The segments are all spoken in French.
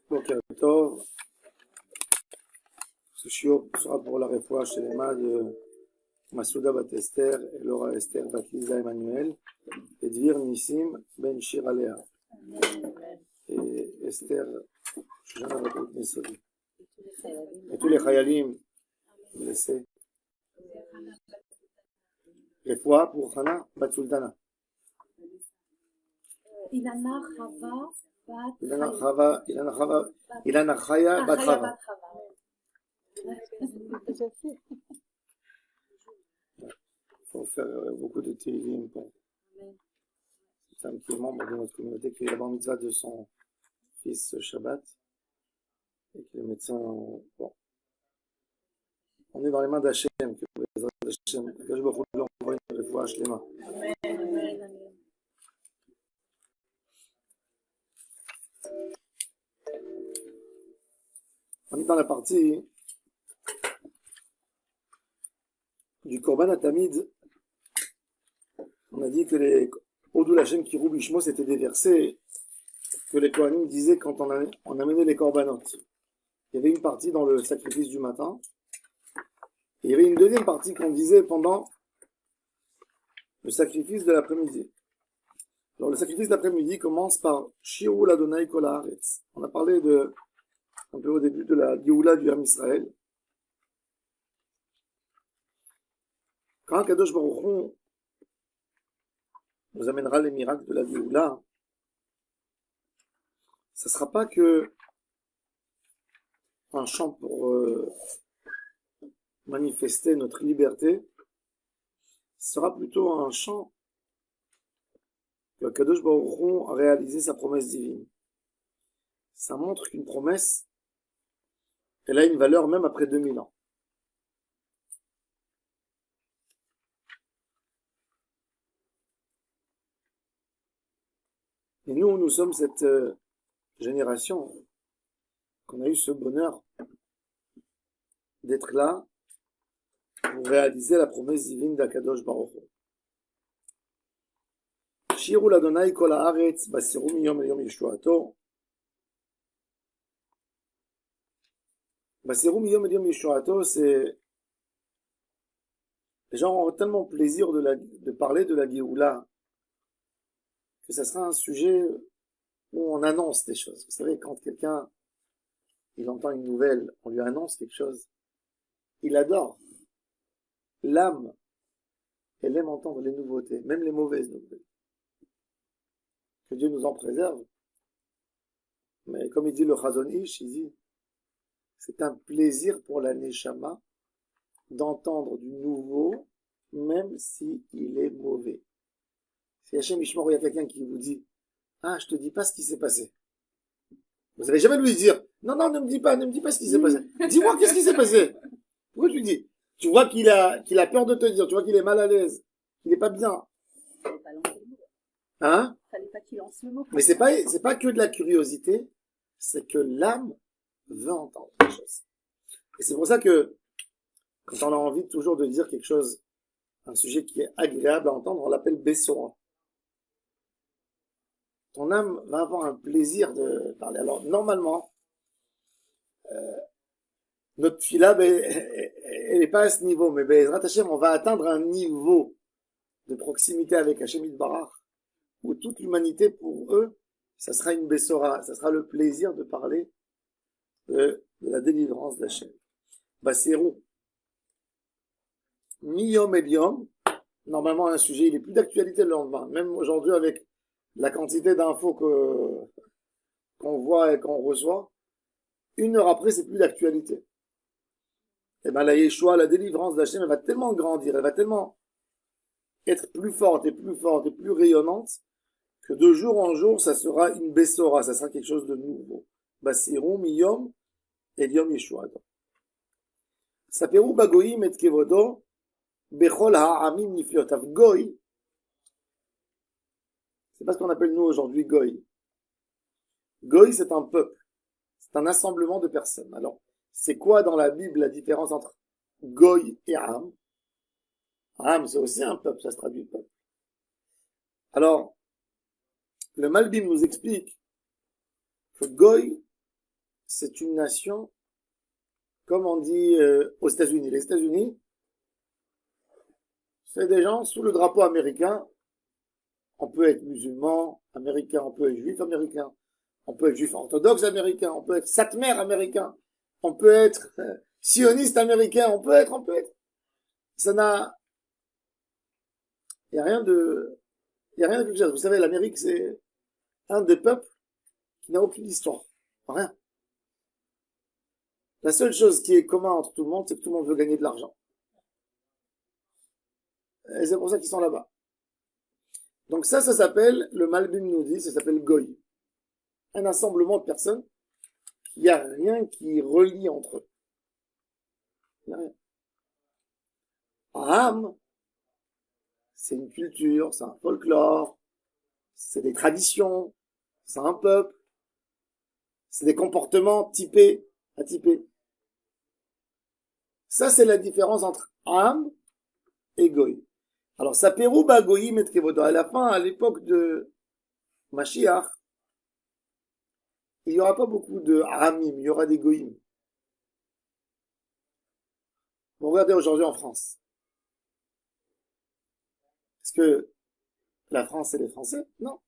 Boker Tov. Ce shiur sera pour la réfoua chez les mains de Masouda Bat Esther et Laura Esther Bat Lisa Emmanuel et Dvir Nissim Ben Shir Alea et Esther Shana Bat Nesodi et tous les Chayalim blessés. Réfoua pour Hana Bat Sultana. Ilana Chava Bat Ilana Chaya Bat Chava. Il faut faire beaucoup de télim pour Sam qui est membre de notre communauté, qui est la bar mitzvah de son fils Shabbat, et que les médecins, bon, on est dans les mains d'Hachem, que je vous envoie une réfoua shlema. On est dans la partie du Korban Atamid. On a dit que les Odul Hashem Kirou Bishmo, c'était des versets que les Kohanim disaient quand on amenait les Korbanot. Il y avait une partie dans le sacrifice du matin, et il y avait une deuxième partie qu'on disait pendant le sacrifice de l'après-midi. Alors le sacrifice de l'après-midi commence par Shiru l'Adonai Kol Haaretz. On a parlé un peu au début de la Géoula du Ham Israël. Quand Kadosh Baruch Hu nous amènera les miracles de la Géoula, ça ne sera pas que un chant pour manifester notre liberté, ce sera plutôt un chant que Kadosh Baruch Hu a réalisé sa promesse divine. Ça montre qu'une promesse, elle a une valeur même après 2000 ans. Et nous sommes cette génération qu'on a eu ce bonheur d'être là pour réaliser la promesse divine d'Akadosh Baruch Hu. Shiru l'Adonai kol haaretz basiru miyom el yom yeshuato. Basiru miyom el yom yeshuato, c'est les gens ont tellement plaisir de parler de la Géoula que ça sera un sujet où on annonce des choses. Vous savez, quand quelqu'un il entend une nouvelle, on lui annonce quelque chose, il adore. L'âme, elle aime entendre les nouveautés, même les mauvaises nouvelles. Que Dieu nous en préserve. Mais comme il dit le Chazon Ish, il dit, c'est un plaisir pour la Neshama d'entendre du nouveau, même si il est mauvais. Si Hachem Ishmor, il y a quelqu'un qui vous dit, ah, je te dis pas ce qui s'est passé. Vous n'allez jamais lui dire, non, ne me dis pas ce qui s'est passé. Dis-moi qu'est-ce qui s'est passé. Pourquoi tu lui dis? Tu vois qu'il a peur de te dire, tu vois qu'il est mal à l'aise, qu'il est pas bien. Fallait pas lancer le mot. Hein? Fallait pas qu'il lance le mot. Mais c'est pas que de la curiosité, c'est que l'âme veut entendre quelque chose. Et c'est pour ça que, quand on a envie toujours de dire quelque chose, un sujet qui est agréable à entendre, on l'appelle Bessora. Ton âme va avoir un plaisir de parler. Alors, normalement, notre fila, elle n'est pas à ce niveau, mais Be'ezrat Hashem, on va atteindre un niveau de proximité avec Hashem Yitbarach, où toute l'humanité, pour eux, ça sera une Bessora, ça sera le plaisir de parler de la délivrance d'Hashem. Basserou. Miyom et Yom, normalement un sujet, il est plus d'actualité le lendemain, même aujourd'hui avec la quantité d'infos qu'on voit et qu'on reçoit, 1 heure après, c'est plus d'actualité. Et ben la Yeshua, la délivrance d'Hachem, elle va tellement grandir, elle va tellement être plus forte et plus rayonnante, que de jour en jour, ça sera une Bessora, ça sera quelque chose de nouveau. Basirou, Miyom, et Yom Yeshua. Saperu bagoyim et kevodo, bechol ha'amim nifliotav. Goy, c'est pas ce qu'on appelle nous aujourd'hui Goy. Goy, c'est un peuple. C'est un assemblement de personnes. Alors, c'est quoi dans la Bible la différence entre Goy et Am? Am, c'est aussi un peuple, ça se traduit peuple. Alors, le Malbim nous explique que Goy, c'est une nation, comme on dit aux États-Unis. Les États-Unis, c'est des gens sous le drapeau américain. On peut être musulman américain, on peut être juif américain, on peut être juif orthodoxe américain, on peut être satmar américain, on peut être sioniste américain, on peut être. Ça n'a, il y a rien de quelque chose. Vous savez, l'Amérique, c'est un des peuples qui n'a aucune histoire. Rien. La seule chose qui est commun entre tout le monde, c'est que tout le monde veut gagner de l'argent. Et c'est pour ça qu'ils sont là-bas. Donc ça s'appelle, le Malbim nous dit, ça s'appelle Goy. Un assemblement de personnes, il n'y a rien qui relie entre eux. Il n'y a rien. Aham, c'est une culture, c'est un folklore, c'est des traditions, c'est un peuple, c'est des comportements typés, atypés. Ça, c'est la différence entre Aham et Goy. Alors, ça pérou Goyim et Kevodo. À la fin, à l'époque de Mashiach, il n'y aura pas beaucoup de Ahamim, il y aura des Goyim. Vous regardez aujourd'hui en France. Est-ce que la France, c'est les Français? Non.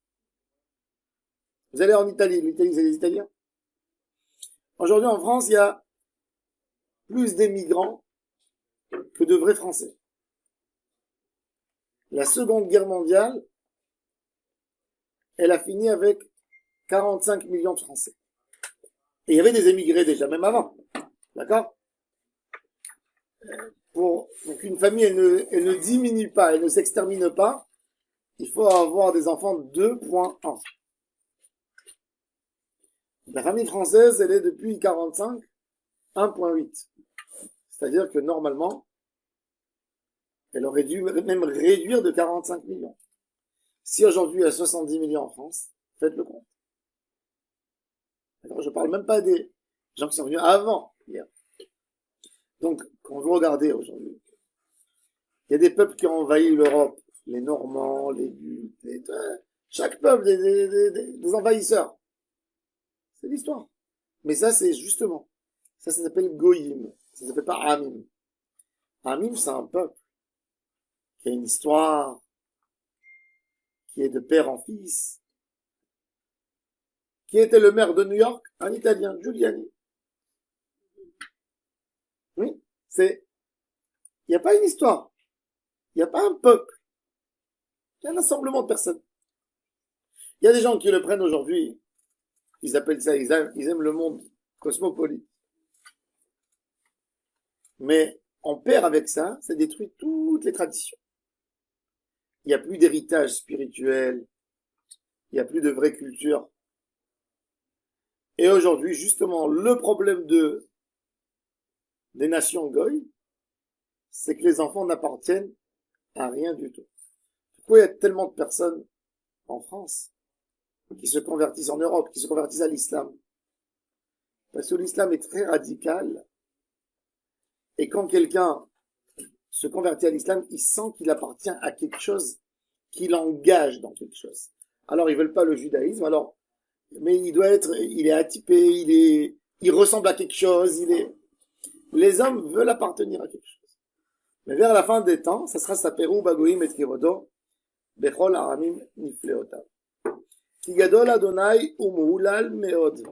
Vous allez en Italie, l'Italie, c'est les Italiens. Aujourd'hui, en France, il y a plus d'émigrants que de vrais Français. La Seconde Guerre mondiale, elle a fini avec 45 millions de Français. Et il y avait des émigrés déjà, même avant. D'accord? Donc une famille, elle ne diminue pas, elle ne s'extermine pas. Il faut avoir des enfants 2.1. La famille française, elle est depuis 45, 1.8. C'est-à-dire que normalement, elle aurait dû même réduire de 45 millions. Si aujourd'hui il y a 70 millions en France, faites le compte. Alors, je parle même pas des gens qui sont venus avant hier. Donc, quand vous regardez aujourd'hui, il y a des peuples qui ont envahi l'Europe, les Normands, les Goths, chaque peuple des envahisseurs. C'est l'histoire. Mais ça, c'est justement, ça s'appelle Goyim. Ça s'appelle pas Amim. Amim, c'est un peuple qui a une histoire, qui est de père en fils, qui était le maire de New York, un Italien, Giuliani. Oui, il n'y a pas une histoire. Il n'y a pas un peuple. Il y a un assemblement de personnes. Il y a des gens qui le prennent aujourd'hui, ils appellent ça, ils aiment le monde cosmopolite. Mais on perd avec ça, ça détruit toutes les traditions. Il n'y a plus d'héritage spirituel, il n'y a plus de vraie culture. Et aujourd'hui, justement, le problème des nations goy, c'est que les enfants n'appartiennent à rien du tout. Pourquoi il y a tellement de personnes en France qui se convertissent en Europe, qui se convertissent à l'islam? Parce que l'islam est très radical. Et quand quelqu'un se convertit à l'islam, il sent qu'il appartient à quelque chose, qu'il engage dans quelque chose. Alors, ils veulent pas le judaïsme, mais il est atypé, il ressemble à quelque chose, les hommes veulent appartenir à quelque chose. Mais vers la fin des temps, ça sera Saperu Bagoim et Kivodo, Bechol Aramim Nifleotav. Ki Gadol Adonai Umuhulal Meod.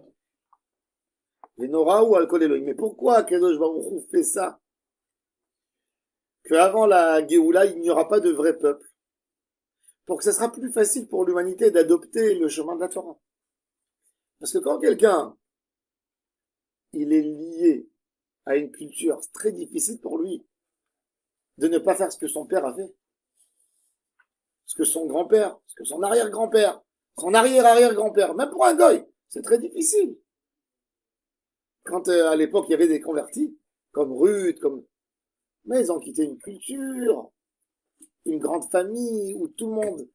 Venora ou Alkol Elohim. Mais pourquoi Kadosh Baruch Hu fait ça? Qu'avant la Géoula, il n'y aura pas de vrai peuple. Pour que ça sera plus facile pour l'humanité d'adopter le chemin de la Torah. Parce que quand quelqu'un, il est lié à une culture, c'est très difficile pour lui de ne pas faire ce que son père a fait. Ce que son grand-père, ce que son arrière-grand-père, son arrière-arrière-grand-père, même pour un goy, c'est très difficile. Quand à l'époque il y avait des convertis, comme Ruth, mais ils ont quitté une culture, une grande famille où tout le monde,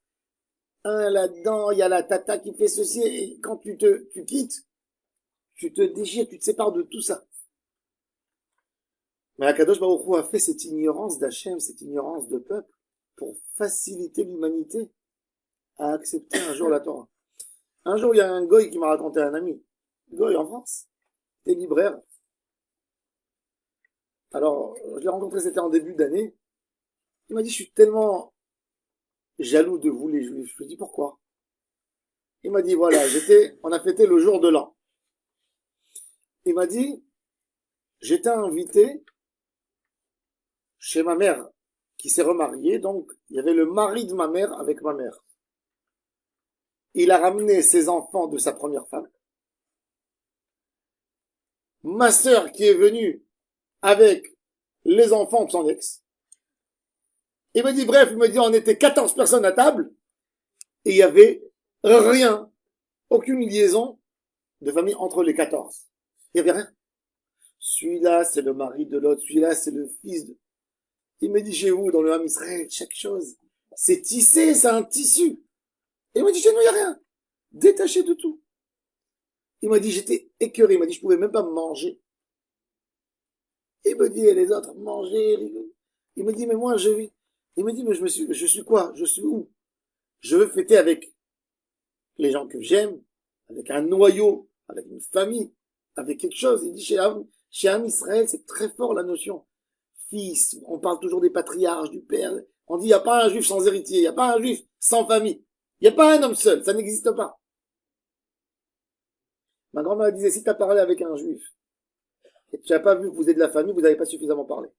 là-dedans, il y a la tata qui fait ceci, et quand tu quittes, tu te déchires, tu te sépares de tout ça. Mais Akadosh Baruch Hu a fait cette ignorance d'Hachem, cette ignorance de peuple, pour faciliter l'humanité à accepter un jour la Torah. Un jour, il y a un goy qui m'a raconté un ami. goy en France, t'es libraire. Alors, je l'ai rencontré, c'était en début d'année. Il m'a dit, je suis tellement jaloux de vous les juifs. Je lui ai dit, pourquoi? Il m'a dit, voilà, on a fêté le jour de l'an. Il m'a dit, j'étais invité chez ma mère, qui s'est remariée, donc il y avait le mari de ma mère avec ma mère. Il a ramené ses enfants de sa première femme. Ma sœur qui est venue avec les enfants de son ex. Il me dit, bref, il me dit, on était 14 personnes à table, et il y avait rien, aucune liaison de famille entre les 14. Il y avait rien. Celui-là, c'est le mari de l'autre, celui-là, c'est le fils de... Il me dit, chez vous, dans le Ham Israël, chaque chose, c'est tissé, c'est un tissu. Et il m'a dit, chez nous, il n'y a rien. Détaché de tout. Il m'a dit, j'étais écœuré. Il m'a dit, je pouvais même pas manger. Il me dit, et les autres, manger, rigoler. Il me dit, mais moi, je vis. Il me dit, mais je suis quoi? Je suis où? Je veux fêter avec les gens que j'aime, avec un noyau, avec une famille, avec quelque chose. Il dit, chez Ham Israël, c'est très fort la notion. Fils, on parle toujours des patriarches, du père. On dit, il n'y a pas un juif sans héritier, il n'y a pas un juif sans famille. Il n'y a pas un homme seul, ça n'existe pas. Ma grand-mère disait, si tu as parlé avec un juif, et tu n'as pas vu que vous êtes de la famille, vous n'avez pas suffisamment parlé.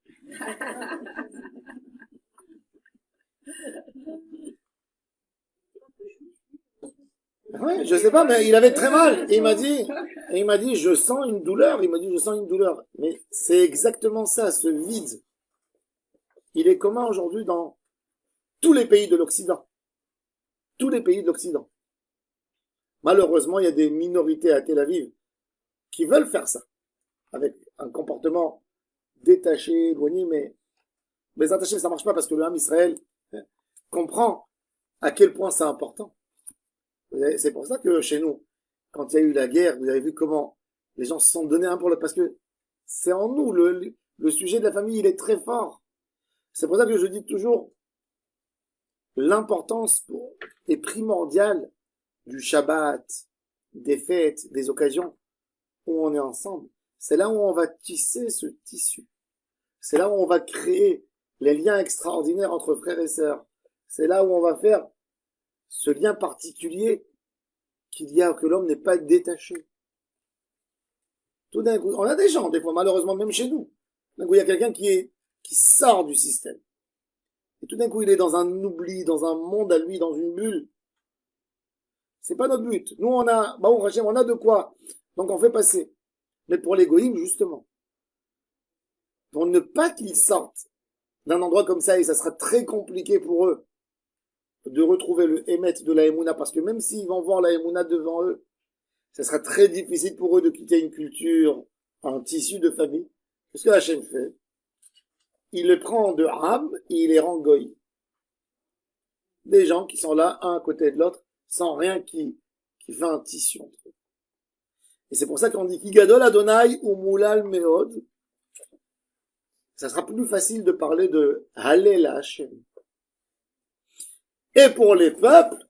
Ouais, je sais pas, mais il avait très mal. Et il m'a dit, je sens une douleur. Il m'a dit, je sens une douleur. Mais c'est exactement ça, ce vide. Il est commun aujourd'hui dans tous les pays de l'Occident. Tous les pays de l'Occident. Malheureusement, il y a des minorités à Tel Aviv qui veulent faire ça. Avec un comportement détaché, éloigné, mais attaché, ça marche pas parce que le Ham Israël comprend à quel point c'est important. C'est pour ça que chez nous, quand il y a eu la guerre, vous avez vu comment les gens se sont donnés un pour l'autre, parce que c'est en nous, le sujet de la famille, il est très fort. C'est pour ça que je dis toujours, l'importance est primordiale du Shabbat, des fêtes, des occasions où on est ensemble. C'est là où on va tisser ce tissu. C'est là où on va créer les liens extraordinaires entre frères et sœurs. C'est là où on va faire ce lien particulier qu'il y a, que l'homme n'est pas détaché. Tout d'un coup, on a des gens, des fois, malheureusement, même chez nous. D'un coup, il y a quelqu'un qui sort du système. Et tout d'un coup, il est dans un oubli, dans un monde à lui, dans une bulle. C'est pas notre but. Nous, on a, on a de quoi. Donc, on fait passer. Mais pour l'égoïsme, justement. Pour ne pas qu'ils sortent d'un endroit comme ça, et ça sera très compliqué pour eux de retrouver le émet de la Emouna, parce que même s'ils vont voir la Emouna devant eux, ça sera très difficile pour eux de quitter une culture, un tissu de famille. Qu'est-ce que Hachem fait? Il les prend de Ham et il les rend goy. Des gens qui sont là, un à côté de l'autre, sans rien qui fait un tissu entre eux. Et c'est pour ça qu'on dit Kigadol Adonai ou Moulal Meod. Ça sera plus facile de parler de Hallel Hachem. Et pour les peuples,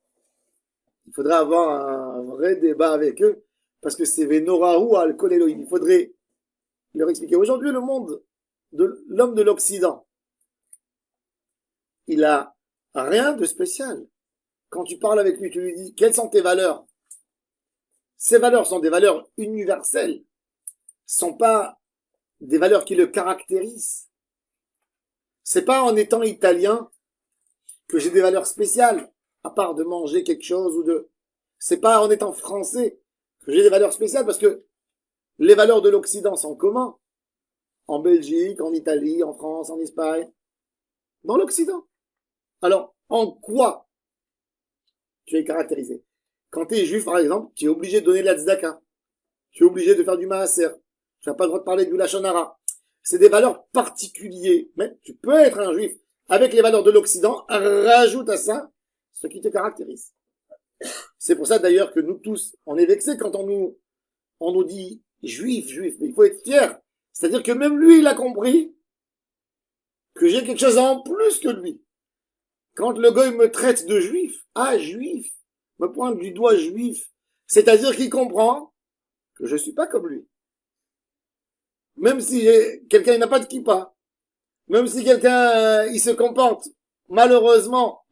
il faudra avoir un vrai débat avec eux, parce que c'est Venorahu al Kol Elohim. Il faudrait leur expliquer. Aujourd'hui, le monde de l'homme de l'Occident, il a rien de spécial. Quand tu parles avec lui, tu lui dis, quelles sont tes valeurs? Ces valeurs sont des valeurs universelles. Ce sont pas des valeurs qui le caractérisent. C'est pas en étant italien que j'ai des valeurs spéciales, à part de manger quelque chose ou de... C'est pas en étant français que j'ai des valeurs spéciales, parce que les valeurs de l'Occident sont communes. En Belgique, en Italie, en France, en Espagne. Dans l'Occident. Alors, en quoi tu es caractérisé? Quand tu es juif, par exemple, tu es obligé de donner de la tzedaka. Tu es obligé de faire du maaser. Tu n'as pas le droit de parler du lachon hara. C'est des valeurs particulières. Mais tu peux être un juif avec les valeurs de l'Occident, rajoute à ça ce qui te caractérise. C'est pour ça d'ailleurs que nous tous, on est vexés quand on nous dit juif, mais il faut être fier. C'est-à-dire que même lui, il a compris que j'ai quelque chose en plus que lui. Quand le goy me traite de juif, juif, me pointe du doigt juif, c'est-à-dire qu'il comprend que je suis pas comme lui. Même si quelqu'un n'a pas de kippa, même si quelqu'un il se comporte malheureusement,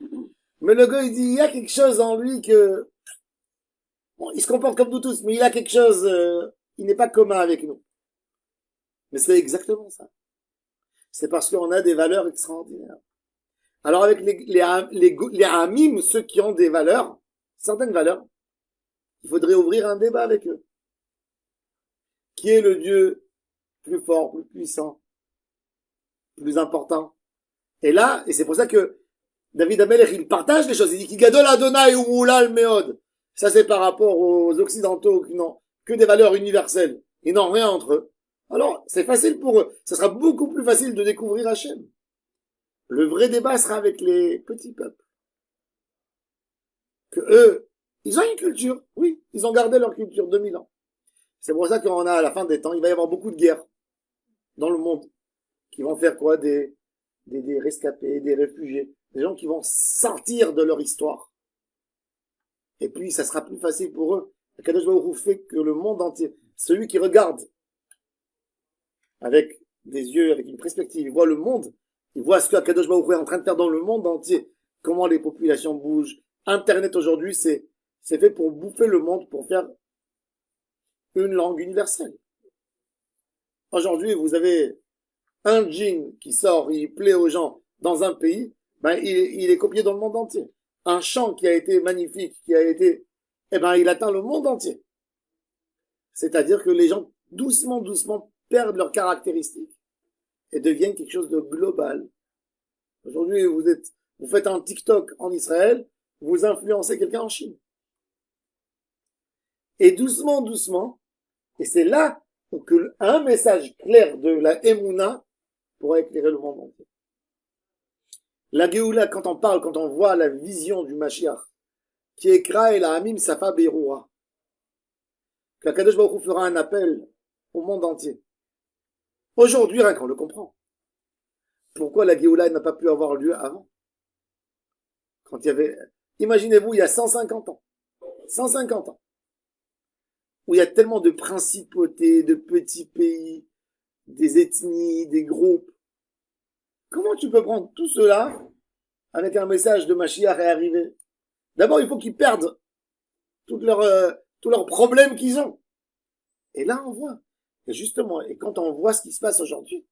mais le gars il dit il y a quelque chose en lui que bon, il se comporte comme nous tous, mais il a quelque chose, il n'est pas commun avec nous. Mais c'est exactement ça. C'est parce qu'on a des valeurs extraordinaires. Alors avec les amim, ceux qui ont des valeurs, certaines valeurs, il faudrait ouvrir un débat avec eux. Qui est le Dieu plus fort, plus puissant, plus important? Et là, et c'est pour ça que David Amelech, il partage les choses. Il dit qu'il gadol Adonai ou moulal meod. Ça, c'est par rapport aux Occidentaux qui n'ont que des valeurs universelles. Ils n'ont rien entre eux. Alors, c'est facile pour eux. Ça sera beaucoup plus facile de découvrir Hachem. Le vrai débat sera avec les petits peuples. Que eux, ils ont une culture. Oui, ils ont gardé leur culture 2000 ans. C'est pour ça qu'on a à la fin des temps, il va y avoir beaucoup de guerres dans le monde. Qui vont faire quoi? Des rescapés, des réfugiés. Des gens qui vont sortir de leur histoire. Et puis, ça sera plus facile pour eux. Kadosh Baruch Hu fait que le monde entier, celui qui regarde avec des yeux, avec une perspective, il voit le monde, il voit ce que Kadosh Baruch Hu est en train de faire dans le monde entier, comment les populations bougent. Internet aujourd'hui, c'est fait pour bouffer le monde, pour faire une langue universelle. Aujourd'hui, vous avez un djinn qui sort, il plaît aux gens dans un pays, ben il est copié dans le monde entier. Un chant qui a été magnifique, qui a été, eh ben il atteint le monde entier. C'est-à-dire que les gens doucement, doucement perdent leurs caractéristiques et deviennent quelque chose de global. Aujourd'hui, vous faites un TikTok en Israël, vous influencez quelqu'un en Chine. Et doucement, doucement, et c'est là que un message clair de la Emouna pourra éclairer le monde entier. La Géoula, quand on voit la vision du Mashiach, qui est Kra et la Hamim Safa Beroura, que la Kadosh Baruch Hu fera un appel au monde entier. Aujourd'hui, rien qu'on le comprend. Pourquoi la Géoula n'a pas pu avoir lieu avant? Quand il y avait, imaginez-vous, il y a 150 ans. 150 ans. Où il y a tellement de principautés, de petits pays, des ethnies, des groupes. Comment tu peux prendre tout cela avec un message de Mashiach et arriver? D'abord, il faut qu'ils perdent tous leurs problèmes qu'ils ont. Et là, on voit. Et justement, et quand on voit ce qui se passe aujourd'hui,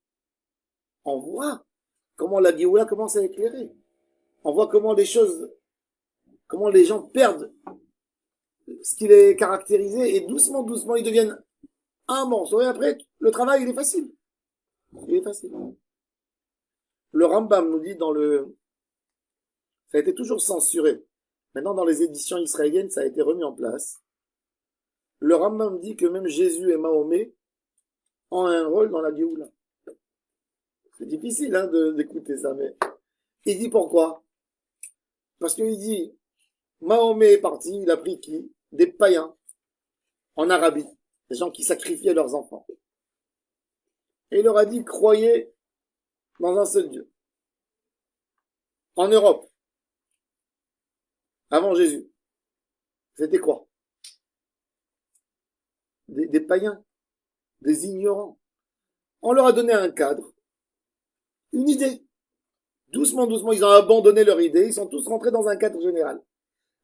on voit comment la Géoula commence à éclairer. On voit comment les gens perdent ce qui les caractérisait et doucement, doucement, ils deviennent un morceau. Et après, le travail, il est facile. Il est facile. Le Rambam nous dit ça a été toujours censuré. Maintenant, dans les éditions israéliennes, ça a été remis en place. Le Rambam dit que même Jésus et Mahomet ont un rôle dans la Géoula. C'est difficile, d'écouter ça, mais il dit pourquoi? Parce qu'il dit, Mahomet est parti, il a pris qui? Des païens en Arabie, des gens qui sacrifiaient leurs enfants. Et il leur a dit, croyez dans un seul Dieu. En Europe, avant Jésus, c'était quoi? Des païens, des ignorants. On leur a donné un cadre, une idée. Doucement, doucement, ils ont abandonné leur idée, ils sont tous rentrés dans un cadre général.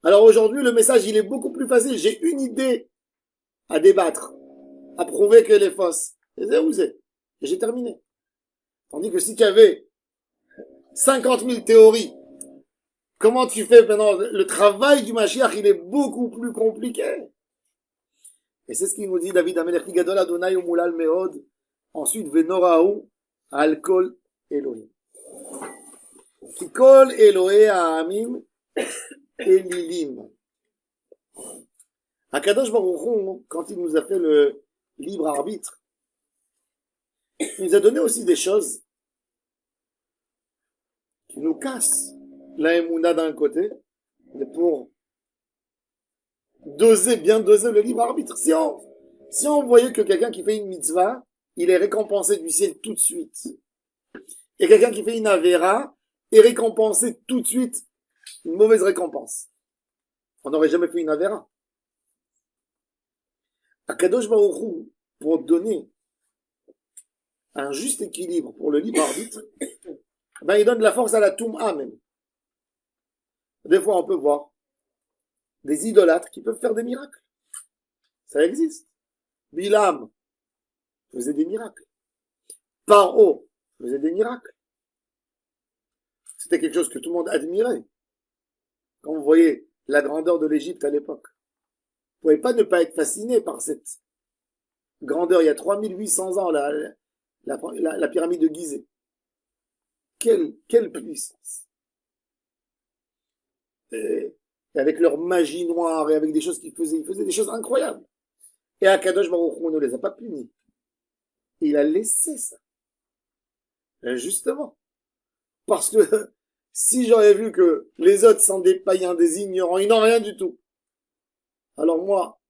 Alors aujourd'hui, le message, il est beaucoup plus facile. J'ai une idée à débattre, à prouver qu'elle est fausse. Et c'est où c'est? Et j'ai terminé. Tandis que si tu avais 50 000 théories, comment tu fais maintenant? Le travail du Mashiach, il est beaucoup plus compliqué. Et c'est ce qu'il nous dit David Amelech Gadol Adonai Umulal Meod. Ensuite, Venoraou Alkol Elohim. Kikol Elohe Ha'amim Elilim. Akadosh Baruch Hu, quand il nous a fait le libre arbitre, il nous a donné aussi des choses qui nous cassent la Emouna d'un côté, mais pour bien doser le libre arbitre. Si on voyait que quelqu'un qui fait une mitzvah, il est récompensé du ciel tout de suite. Et quelqu'un qui fait une avéra est récompensé tout de suite, une mauvaise récompense. On n'aurait jamais fait une avéra. Akadosh Baruch Hu, pour donner un juste équilibre pour le libre arbitre, ben il donne de la force à la Toum'a même. Des fois, on peut voir des idolâtres qui peuvent faire des miracles. Ça existe. Bilam faisait des miracles. Paro faisait des miracles. C'était quelque chose que tout le monde admirait. Quand vous voyez la grandeur de l'Égypte à l'époque, vous ne pouvez pas ne pas être fasciné par cette grandeur. Il y a 3800 ans, la pyramide de Gizeh. Quelle puissance. Et avec leur magie noire et avec des choses qu'ils faisaient, ils faisaient des choses incroyables. Et Akadosh Baruch Hu ne les a pas punis. Il a laissé ça. Et justement. Parce que si j'aurais vu que les autres sont des païens, des ignorants, ils n'ont rien du tout. Alors moi,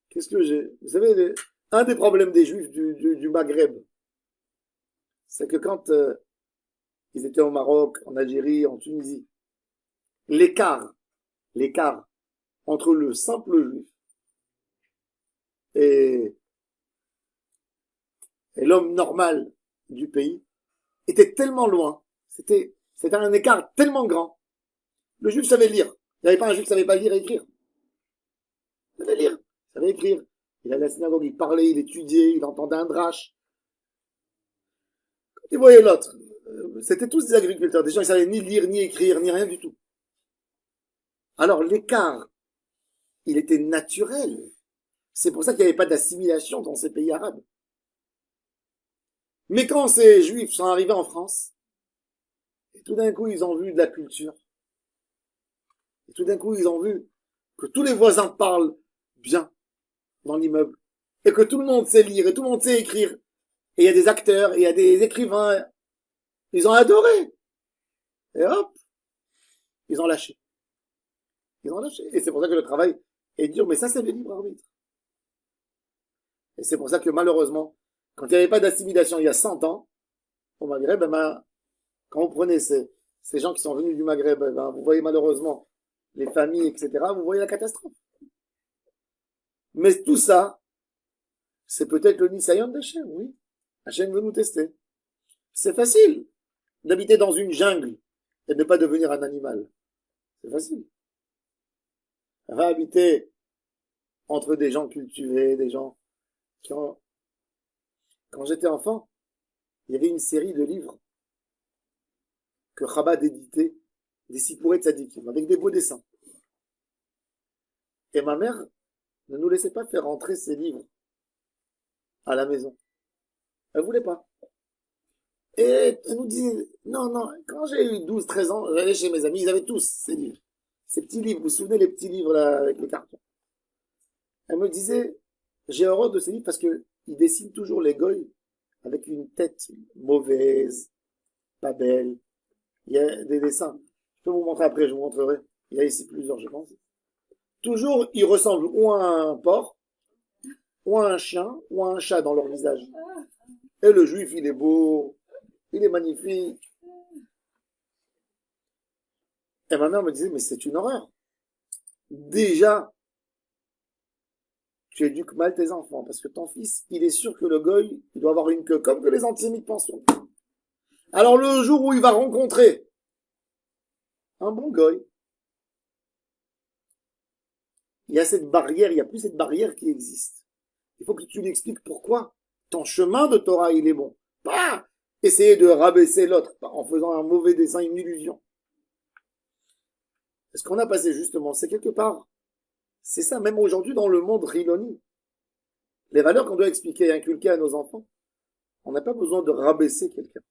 qu'est-ce que j'ai? Vous savez, un des problèmes des Juifs du Maghreb, c'est que quand ils étaient au Maroc, en Algérie, en Tunisie, l'écart entre le simple Juif et l'homme normal du pays était tellement loin, c'était un écart tellement grand. Le Juif savait lire. Il n'y avait pas un Juif qui savait pas lire et écrire. Il savait lire, il savait écrire. Il allait à la synagogue, il parlait, il étudiait, il entendait un drache. Quand il voyait l'autre, c'était tous des agriculteurs, des gens qui savaient ni lire, ni écrire, ni rien du tout. Alors l'écart, il était naturel. C'est pour ça qu'il n'y avait pas d'assimilation dans ces pays arabes. Mais quand ces Juifs sont arrivés en France, et tout d'un coup ils ont vu de la culture, et tout d'un coup ils ont vu que tous les voisins parlent bien dans l'immeuble, et que tout le monde sait lire, et tout le monde sait écrire, et il y a des acteurs, et il y a des écrivains, ils ont adoré. Et hop, ils ont lâché. Ils ont lâché. Et c'est pour ça que le travail est dur, mais ça c'est le libre arbitre. Et c'est pour ça que malheureusement, quand il n'y avait pas d'assimilation il y a 100 ans, au Maghreb, quand vous prenez ces gens qui sont venus du Maghreb, vous voyez malheureusement les familles, etc., vous voyez la catastrophe. Mais tout ça, c'est peut-être le Nisayon d'Hachem, oui. Hachem veut nous tester. C'est facile d'habiter dans une jungle et de ne pas devenir un animal. C'est facile. Va habiter entre des gens cultivés, des gens qui ont... Quand j'étais enfant, il y avait une série de livres que Chabad éditait, des Sipouré Tzadikim, avec des beaux dessins. Et ma mère ne nous laissait pas faire rentrer ces livres à la maison. Elle voulait pas. Et elle nous disait, non, quand j'ai eu 12, 13 ans, j'allais chez mes amis, ils avaient tous ces livres. Ces petits livres, vous vous souvenez les petits livres là, avec les cartons. Elle me disait, j'ai horreur de ces livres parce que ils dessinent toujours les goy avec une tête mauvaise, pas belle. Il y a des dessins. Je peux vous montrer après, je vous montrerai. Il y a ici plusieurs, je pense. Toujours, ils ressemblent ou à un porc, ou à un chien, ou à un chat dans leur visage. Et le juif, il est beau, il est magnifique. Et ma mère me disait, mais c'est une horreur. Déjà, tu éduques mal tes enfants, parce que ton fils, il est sûr que le goy, il doit avoir une queue, comme que les antisémites pensent. Alors le jour où il va rencontrer un bon goy, il y a cette barrière, il n'y a plus cette barrière qui existe. Il faut que tu lui expliques pourquoi ton chemin de Torah, il est bon. Pas essayer de rabaisser l'autre en faisant un mauvais dessin, une illusion. Ce qu'on a passé justement, c'est quelque part, c'est ça, même aujourd'hui dans le monde riloni. Les valeurs qu'on doit expliquer et inculquer à nos enfants, on n'a pas besoin de rabaisser quelqu'un.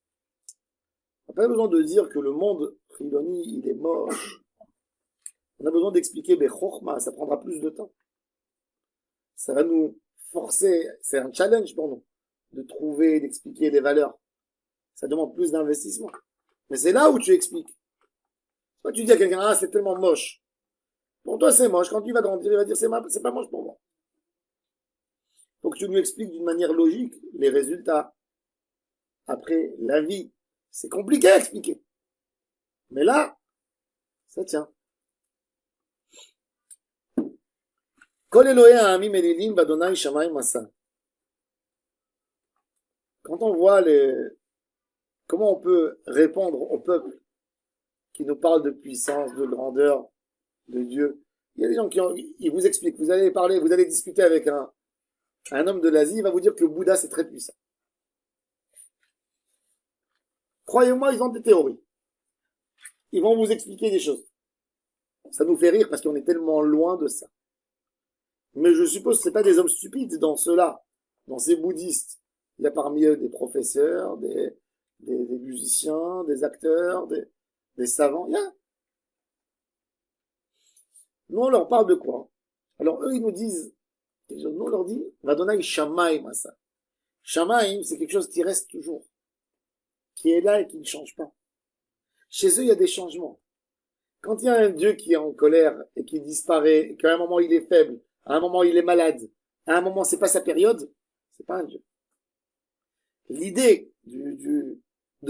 On n'a pas besoin de dire que le monde riloni, il est moche. On a besoin d'expliquer, mais chorma, ça prendra plus de temps. Ça va nous forcer, c'est un challenge pour nous, de trouver, d'expliquer les valeurs. Ça demande plus d'investissement. Mais c'est là où tu expliques. Toi, tu dis à quelqu'un, ah, c'est tellement moche. Pour toi, c'est moche. Quand tu vas grandir, il va dire, c'est pas moche pour moi. Faut que tu lui expliques d'une manière logique les résultats. Après, la vie, c'est compliqué à expliquer. Mais là, ça tient. Kol Elohei ha'amim elilim b'Adonai shamayim masa. Quand on voit comment on peut répondre au peuple qui nous parle de puissance, de grandeur, de Dieu. Il y a des gens ils vous expliquent, vous allez parler, vous allez discuter avec un homme de l'Asie, il va vous dire que Bouddha c'est très puissant. Croyez-moi, ils ont des théories. Ils vont vous expliquer des choses. Ça nous fait rire parce qu'on est tellement loin de ça. Mais je suppose que c'est pas des hommes stupides dans ceux-là, dans ces bouddhistes. Il y a parmi eux des professeurs, des musiciens, des acteurs, des savants. Il y a. Nous, on leur parle de quoi? Alors, eux, ils nous disent, nous, on leur dit, Vadonai Shamaim, ça. Shamaim, c'est quelque chose qui reste toujours. Qui est là et qui ne change pas. Chez eux, il y a des changements. Quand il y a un Dieu qui est en colère et qui disparaît, et qu'à un moment il est faible, à un moment il est malade, à un moment c'est pas sa période, c'est pas un Dieu. L'idée de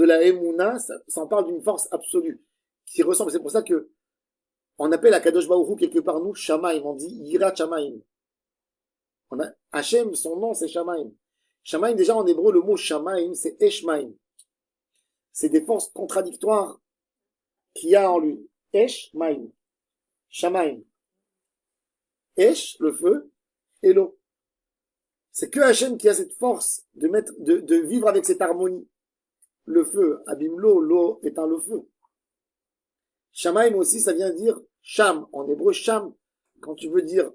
la Emouna, ça en parle d'une force absolue, qui ressemble, c'est pour ça que on appelle Akadosh Baruch Hu quelque part nous Shamaim, on dit Yira Shamaim. Hachem, son nom c'est Shamaim. Shamaim, déjà en hébreu, le mot Shamaim, c'est Eshmaim. C'est des forces contradictoires qu'il y a en lui. Eshmaim. Shamaim. Esh, le feu, et l'eau. C'est que Hachem qui a cette force de vivre avec cette harmonie. Le feu abîme l'eau éteint le feu. Shamaim aussi, ça vient dire Sham. En hébreu, Sham, quand tu veux dire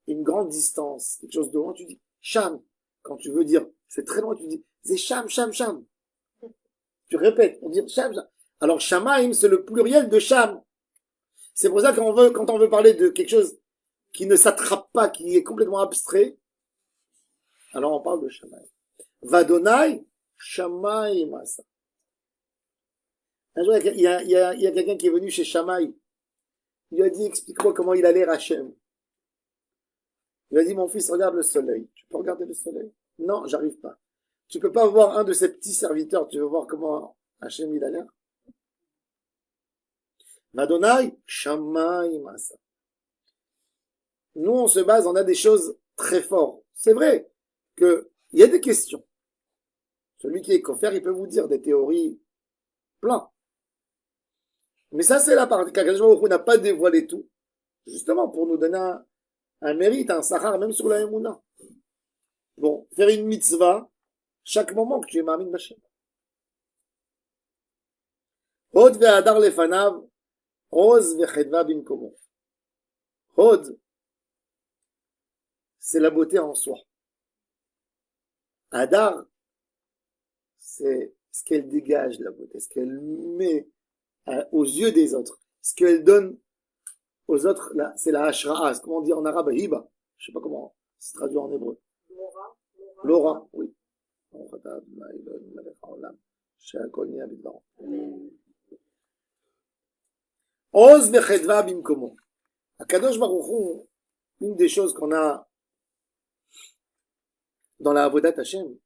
une grande distance, quelque chose de loin, tu dis Sham. Quand tu veux dire c'est très loin, tu dis c'est Sham, Sham, Sham. Tu répètes pour dire Sham, Sham. Alors Shamaim, c'est le pluriel de Sham. C'est pour ça quand on veut parler de quelque chose qui ne s'attrape pas, qui est complètement abstrait, alors on parle de Shamaim. Vadonai, Shamaim Asa. Un jour, il y a quelqu'un qui est venu chez Shamaï. Il lui a dit, explique-moi comment il a l'air Hachem. Il a dit, mon fils, regarde le soleil. Tu peux regarder le soleil? Non, j'arrive pas. Tu peux pas voir un de ces petits serviteurs, tu veux voir comment Hachem il a l'air? Madonai, Shamaim Asa. Nous, on se base, on a des choses très fortes. C'est vrai que il y a des questions. Celui qui est coffert, il peut vous dire des théories plein. Mais ça, c'est la partie qu'Akadosh Baruch Hu n'a pas dévoilé tout, justement pour nous donner un mérite, un sahar, même sur la Emouna. Bon, faire une mitzvah, chaque moment que tu es Ma'amin B'Hashem. Hod ve'adar lefanav, oz ve'chedva bimkomo. Hod, c'est la beauté en soi. Adar, c'est ce qu'elle dégage, la beauté, ce qu'elle met aux yeux des autres. Ce qu'elle donne aux autres, là, c'est la hashra'a. Comment on dit en arabe? Hiba. Je sais pas comment se traduit en hébreu. L'aura, oui. Oz bechedva bimkomo. Akadosh Baruch Hu, une des choses qu'on a dans la Avodat Hashem,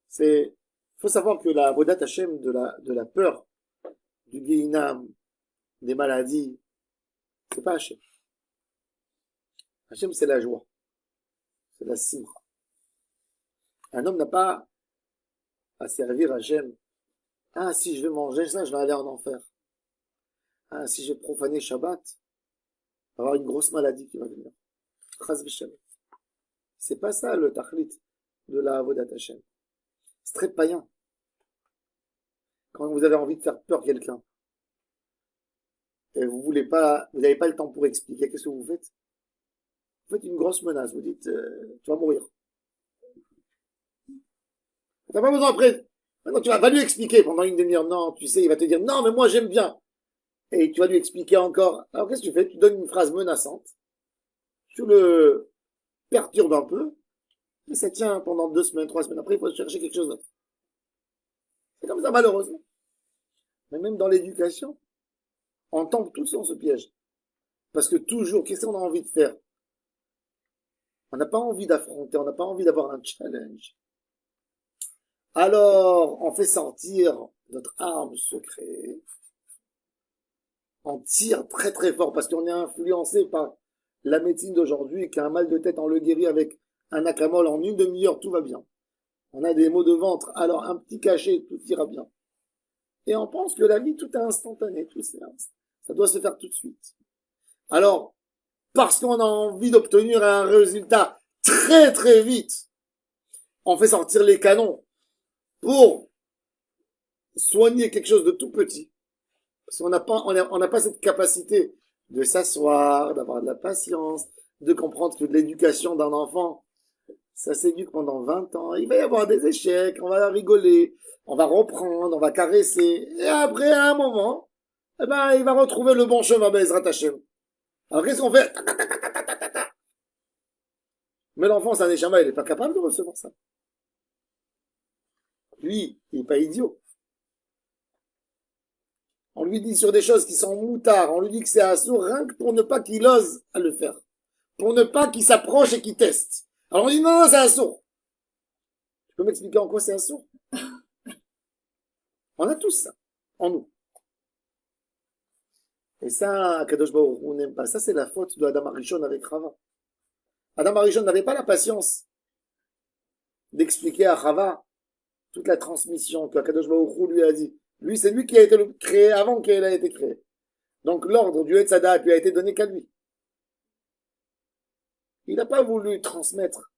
c'est, faut savoir que la Avodat Hashem de la peur, du Gehinam, des maladies, c'est pas Hachem. Hachem, c'est la joie. C'est la simcha. Un homme n'a pas à servir Hachem. Ah, si je vais manger ça, je vais aller en enfer. Ah, si j'ai profané Shabbat, il va y avoir une grosse maladie qui va venir. Chas v'shalom. C'est pas ça le tachlit de la Avodat Hashem. C'est très païen. Quand vous avez envie de faire peur à quelqu'un, et vous n'avez pas le temps pour expliquer, qu'est-ce que vous faites? Vous faites une grosse menace, vous dites, tu vas mourir. T'as pas besoin après, maintenant tu vas lui expliquer pendant une demi-heure, non, tu sais, il va te dire, non, mais moi j'aime bien. Et tu vas lui expliquer encore. Alors qu'est-ce que tu fais? Tu donnes une phrase menaçante, tu le perturbes un peu, et ça tient pendant 2 semaines, 3 semaines, après il faut chercher quelque chose d'autre. C'est comme ça, malheureusement. Mais même dans l'éducation, on tombe tous dans ce piège. Parce que toujours, qu'est-ce qu'on a envie de faire? On n'a pas envie d'affronter, on n'a pas envie d'avoir un challenge. Alors, on fait sortir notre arme secrète. On tire très très fort parce qu'on est influencé par la médecine d'aujourd'hui, qu'un mal de tête, on le guérit avec un acamol en une demi-heure, tout va bien. On a des maux de ventre, alors un petit cachet, tout ira bien. Et on pense que la vie, tout est instantané, ça doit se faire tout de suite. Alors, parce qu'on a envie d'obtenir un résultat très très vite, on fait sortir les canons pour soigner quelque chose de tout petit. Parce qu'on n'a pas cette capacité de s'asseoir, d'avoir de la patience, de comprendre que de l'éducation d'un enfant, ça s'éduque pendant 20 ans. Il va y avoir des échecs, on va rigoler, on va reprendre, on va caresser. Et après, à un moment, eh ben, il va retrouver le bon chemin, Bezrat Hashem. Alors qu'est-ce qu'on fait? Mais l'enfant, c'est un échama, il n'est pas capable de recevoir ça. Lui, il n'est pas idiot. On lui dit sur des choses qui sont moutards, on lui dit que c'est assourd, rien que pour ne pas qu'il ose à le faire. Pour ne pas qu'il s'approche et qu'il teste. Alors on dit non, c'est assourd. Tu peux m'expliquer en quoi c'est assourd? On a tous ça, en nous. Et ça, Kadosh Baruch Hu n'aime pas. Ça, c'est la faute de Adam Arishon avec Chava. Adam Arishon n'avait pas la patience d'expliquer à Chava toute la transmission que Kadosh Baruch Hu lui a dit. Lui, c'est lui qui a été créé avant qu'elle ait été créée. Donc l'ordre du Etzadat lui a été donné qu'à lui. Il n'a pas voulu transmettre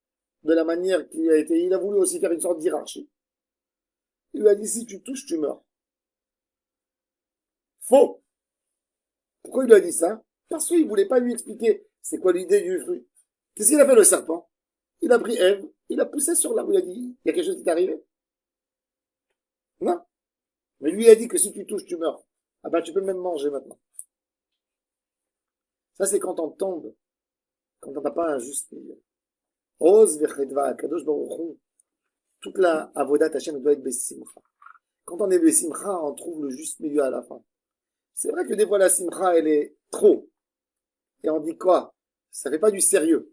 de la manière qu'il a été. Il a voulu aussi faire une sorte d'hierarchie. Il lui a dit, si tu touches, tu meurs. Faux. Pourquoi il lui a dit ça? Parce qu'il voulait pas lui expliquer c'est quoi l'idée du fruit. Qu'est-ce qu'il a fait le serpent? Il a pris Ève, il a poussé sur l'arbre, il a dit, il y a quelque chose qui t'est arrivé? Non. Mais lui a dit que si tu touches, tu meurs. Ah ben tu peux même manger maintenant. Ça c'est quand on tombe, quand on n'a pas un juste milieu. Oz vechedva, kadosh baruch hu. Toute la avodat Hashem doit être bessimcha. Quand on est bessimcha, on trouve le juste milieu à la fin. C'est vrai que des fois la simcha elle est trop. Et on dit quoi? Ça fait pas du sérieux.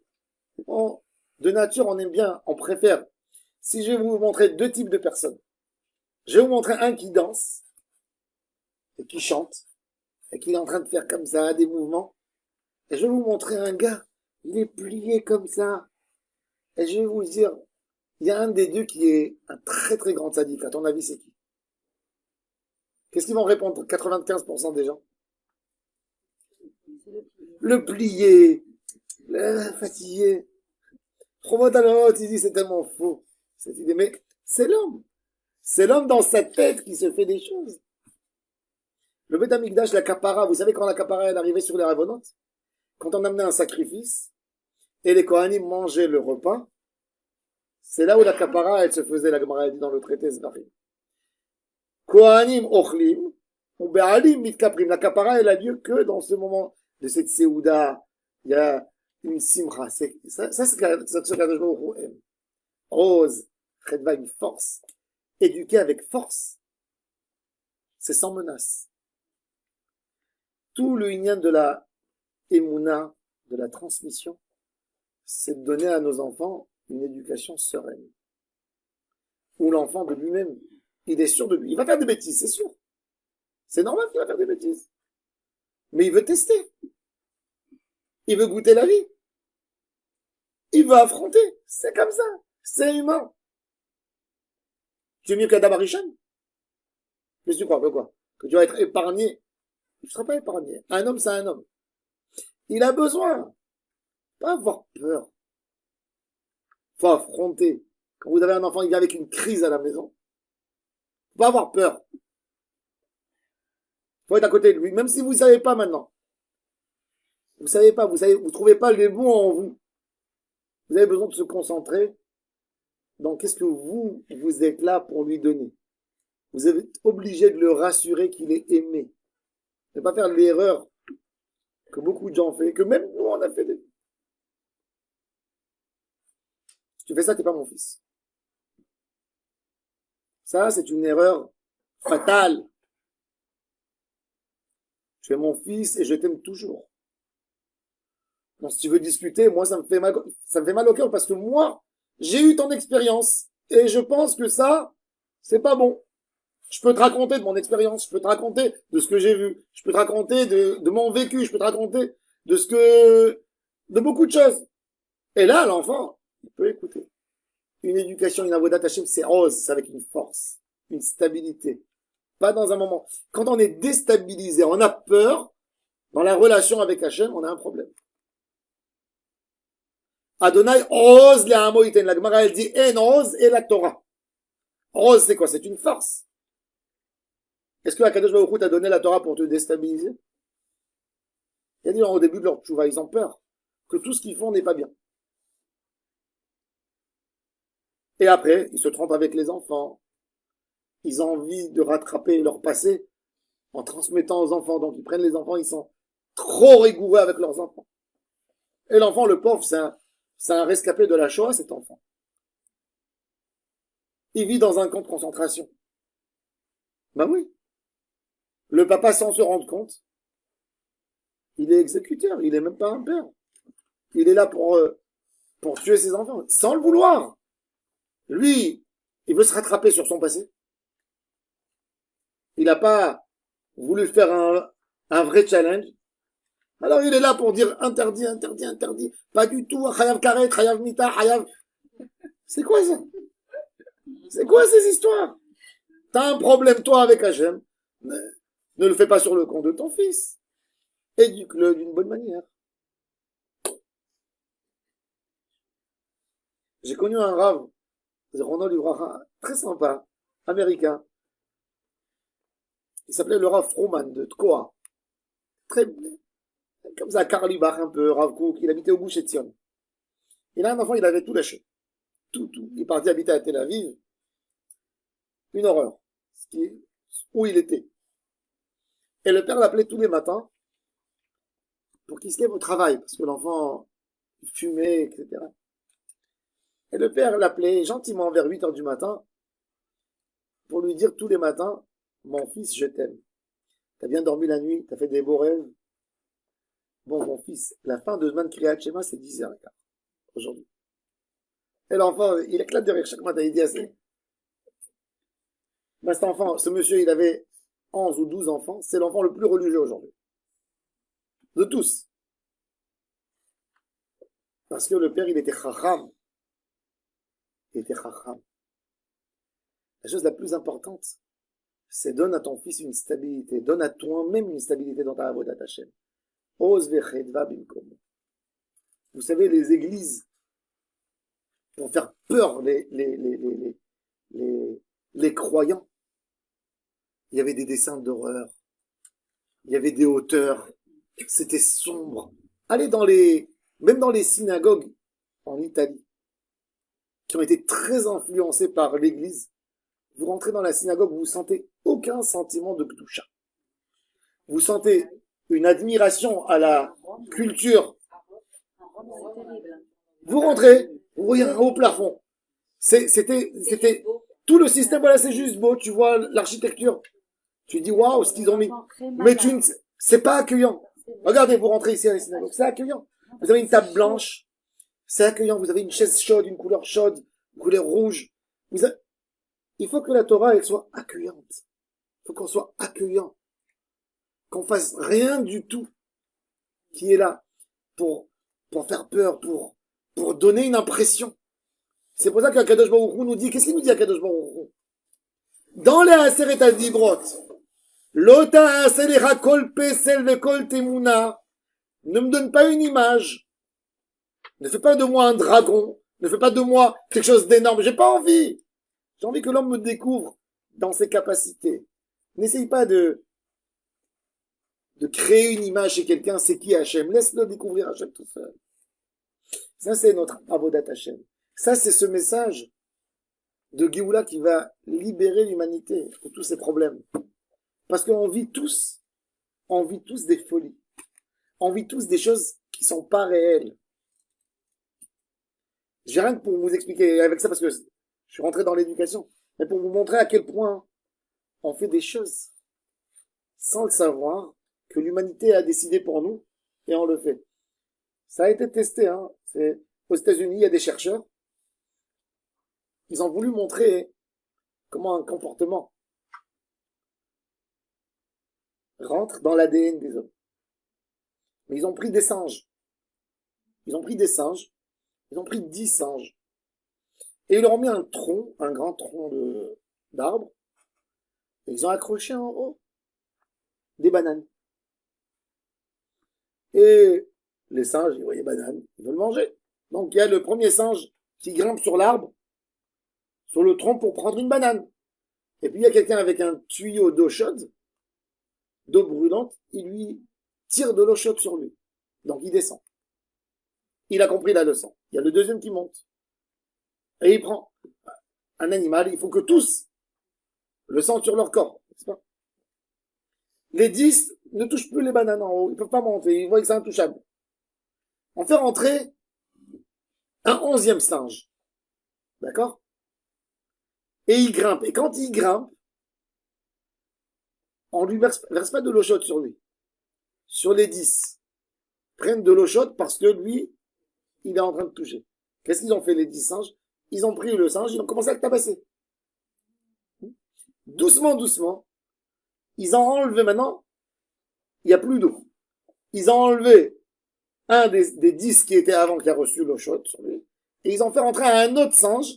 De nature on aime bien, on préfère. Si je vais vous montrer deux types de personnes. Je vais vous montrer un qui danse, et qui chante, et qui est en train de faire comme ça, des mouvements. Et je vais vous montrer un gars, il est plié comme ça. Et je vais vous dire, il y a un des deux qui est un très très grand sadique. À ton avis, c'est qui? Qu'est-ce qu'ils vont répondre 95% des gens? Le plié, le fatigué. Promotalot, il dit c'est tellement faux. Cette idée, mais c'est l'homme. C'est l'homme dans sa tête qui se fait des choses. Le Beth Amikdash, la kapara, vous savez quand la kapara elle arrivait sur les ravonotes? Quand on amenait un sacrifice, et les Kohanim mangeaient le repas, c'est là où la kapara elle se faisait, la Gemara dit dans le traité Zvarim. Kohanim ochlim, ou be'alim mitkaprim. La kapara elle a lieu que dans ce moment de cette seouda, il y a une simcha. Ça c'est ce que Kadosh Baruch Hu aime. Rose, chedva, une force. Éduquer avec force, c'est sans menace. Tout le inyan de la émouna, de la transmission, c'est de donner à nos enfants une éducation sereine. Où l'enfant de lui-même, il est sûr de lui. Il va faire des bêtises, c'est sûr. C'est normal qu'il va faire des bêtises. Mais il veut tester. Il veut goûter la vie. Il veut affronter. C'est comme ça. C'est humain. Tu es mieux qu'Adam Arishon? Qu'est-ce que tu crois? Que quoi? Que tu vas être épargné? Tu ne seras pas épargné. Un homme, c'est un homme. Il a besoin. Pas avoir peur. Faut affronter. Quand vous avez un enfant, il vient avec une crise à la maison. Faut pas avoir peur. Faut être à côté de lui. Même si vous ne savez pas maintenant. Vous savez pas, vous trouvez pas les bons en vous. Vous avez besoin de se concentrer. Donc, qu'est-ce que vous êtes là pour lui donner? Vous êtes obligé de le rassurer qu'il est aimé. Ne pas faire l'erreur que beaucoup de gens font, que même nous, on a fait. Si tu fais ça, t'es pas mon fils. Ça, c'est une erreur fatale. Tu es mon fils et je t'aime toujours. Donc, si tu veux discuter, moi, ça me fait mal au cœur parce que moi, j'ai eu ton expérience et je pense que ça, c'est pas bon. Je peux te raconter de mon expérience, je peux te raconter de ce que j'ai vu, je peux te raconter de mon vécu, je peux te raconter de ce que de beaucoup de choses. Et là, l'enfant, il peut écouter. Une éducation, une avodat Hashem, c'est rose, c'est avec une force, une stabilité. Pas dans un moment. Quand on est déstabilisé, on a peur, dans la relation avec Hashem, on a un problème. Adonai ose les hamo iten. La Gemara, elle dit, en ose et la Torah. Ose, c'est quoi? C'est une force. Est-ce que Akadosh Baruch Hu t'a donné la Torah pour te déstabiliser? Il y a des gens au début de leur tchouva, ils ont peur que tout ce qu'ils font n'est pas bien. Et après, ils se trompent avec les enfants. Ils ont envie de rattraper leur passé en transmettant aux enfants. Donc ils prennent les enfants, ils sont trop rigoureux avec leurs enfants. Et l'enfant, le pauvre, c'est un rescapé de la Shoah, cet enfant. Il vit dans un camp de concentration. Ben oui. Le papa, sans se rendre compte, il est exécuteur, il est même pas un père. Il est là pour tuer ses enfants, sans le vouloir. Lui, il veut se rattraper sur son passé. Il n'a pas voulu faire un vrai challenge. Alors il est là pour dire interdit, interdit, interdit. Pas du tout, chayav karet, chayav mita, chayav... C'est quoi ça? C'est quoi ces histoires? T'as un problème, toi, avec Hachem. Ne le fais pas sur le compte de ton fils. Éduque-le d'une bonne manière. J'ai connu un rave, Ronald Uraha, très sympa, américain. Il s'appelait le Rav Froman de Tkoa. Très, comme ça, Karl Libach un peu, Rav Kook, il habitait au Gush Etzion. Il a un enfant, il avait tout lâché. Tout. Il est parti habiter à Tel Aviv. Une horreur. Où il était. Et le père l'appelait tous les matins pour qu'il se lève au travail, parce que l'enfant fumait, etc. Et le père l'appelait gentiment vers 8 heures du matin pour lui dire tous les matins, mon fils, je t'aime. T'as bien dormi la nuit, t'as fait des beaux rêves. Bon, mon fils, la fin de Zman Kriyat Shema, c'est 10h15, aujourd'hui. Et l'enfant, il éclate de rire chaque matin, il dit assez. Ben, cet enfant, ce monsieur, il avait 11 ou 12 enfants, c'est l'enfant le plus religieux aujourd'hui. De tous. Parce que le père, il était chacham. Il était chacham. La chose la plus importante, c'est donne à ton fils une stabilité, donne à toi-même une stabilité dans ta avodat Hashem. Ose vechedva bimkom. Vous savez, les églises, pour faire peur les croyants, il y avait des dessins d'horreur, il y avait des hauteurs, c'était sombre. Allez même dans les synagogues en Italie, qui ont été très influencées par l'église, vous rentrez dans la synagogue, vous sentez aucun sentiment de Kedusha. Vous sentez une admiration à la culture. Vous rentrez, vous voyez un haut plafond. C'était tout le système, voilà, c'est juste beau, tu vois l'architecture. Tu dis, waouh, ce qu'ils ont mis. Mais c'est pas accueillant. Regardez, vous rentrez ici à la synagogue, c'est accueillant. Vous avez une table blanche, c'est accueillant. Vous avez une chaise chaude, une couleur chaude, une couleur rouge. Il faut que la Torah, elle soit accueillante. Il faut qu'on soit accueillant. Qu'on fasse rien du tout qui est là pour faire peur, pour donner une impression. C'est pour ça qu'Akadosh Baruch Hu nous dit, qu'est-ce qu'il nous dit Akadosh Baruch Hu? Dans les Aseret HaDibrot, Lota Aselecha Kol Pesel Vekol Temuna, ne me donne pas une image. Ne fais pas de moi un dragon. Ne fais pas de moi quelque chose d'énorme. J'ai pas envie. J'ai envie que l'homme me découvre dans ses capacités. N'essaye pas de créer une image chez quelqu'un, c'est qui Hachem. Laisse-le découvrir Hachem tout seul. Ça, c'est notre avodat Hachem. Ça, c'est ce message de Géoula qui va libérer l'humanité de tous ses problèmes. Parce qu'on vit tous des folies. On vit tous des choses qui sont pas réelles. J'ai rien que pour vous expliquer avec ça parce que je suis rentré dans l'éducation, mais pour vous montrer à quel point on fait des choses sans le savoir, que l'humanité a décidé pour nous, et on le fait. Ça a été testé, hein. Aux États-Unis, il y a des chercheurs, ils ont voulu montrer comment un comportement rentre dans l'ADN des hommes. Mais ils ont pris des singes. ils ont pris des singes, ils ont pris 10 singes, et ils leur ont mis un tronc, un grand tronc d'arbre, et ils ont accroché en haut des bananes. Et les singes, ils voient les bananes, ils veulent manger. Donc il y a le premier singe qui grimpe sur l'arbre, sur le tronc pour prendre une banane. Et puis il y a quelqu'un avec un tuyau d'eau chaude, d'eau brûlante, il lui tire de l'eau chaude sur lui. Donc il descend. Il a compris la leçon. Il y a le deuxième qui monte. Et il prend un animal, il faut que tous le sentent sur leur corps, n'est-ce pas? Les 10 ne touchent plus les bananes en haut, ils ne peuvent pas monter, ils voient que c'est intouchable. On fait rentrer un 11e singe. D'accord? Et il grimpe. Et quand il grimpe, on lui verse pas de l'eau chaude sur lui. Sur les 10, prennent de l'eau chaude parce que lui, il est en train de toucher. Qu'est-ce qu'ils ont fait les 10 singes? Ils ont pris le singe, ils ont commencé à le tabasser. Doucement, doucement, ils ont enlevé maintenant, il n'y a plus d'eau. Ils ont enlevé un des 10 qui était avant qui a reçu l'eau chaude sur lui, et ils ont fait rentrer un autre singe,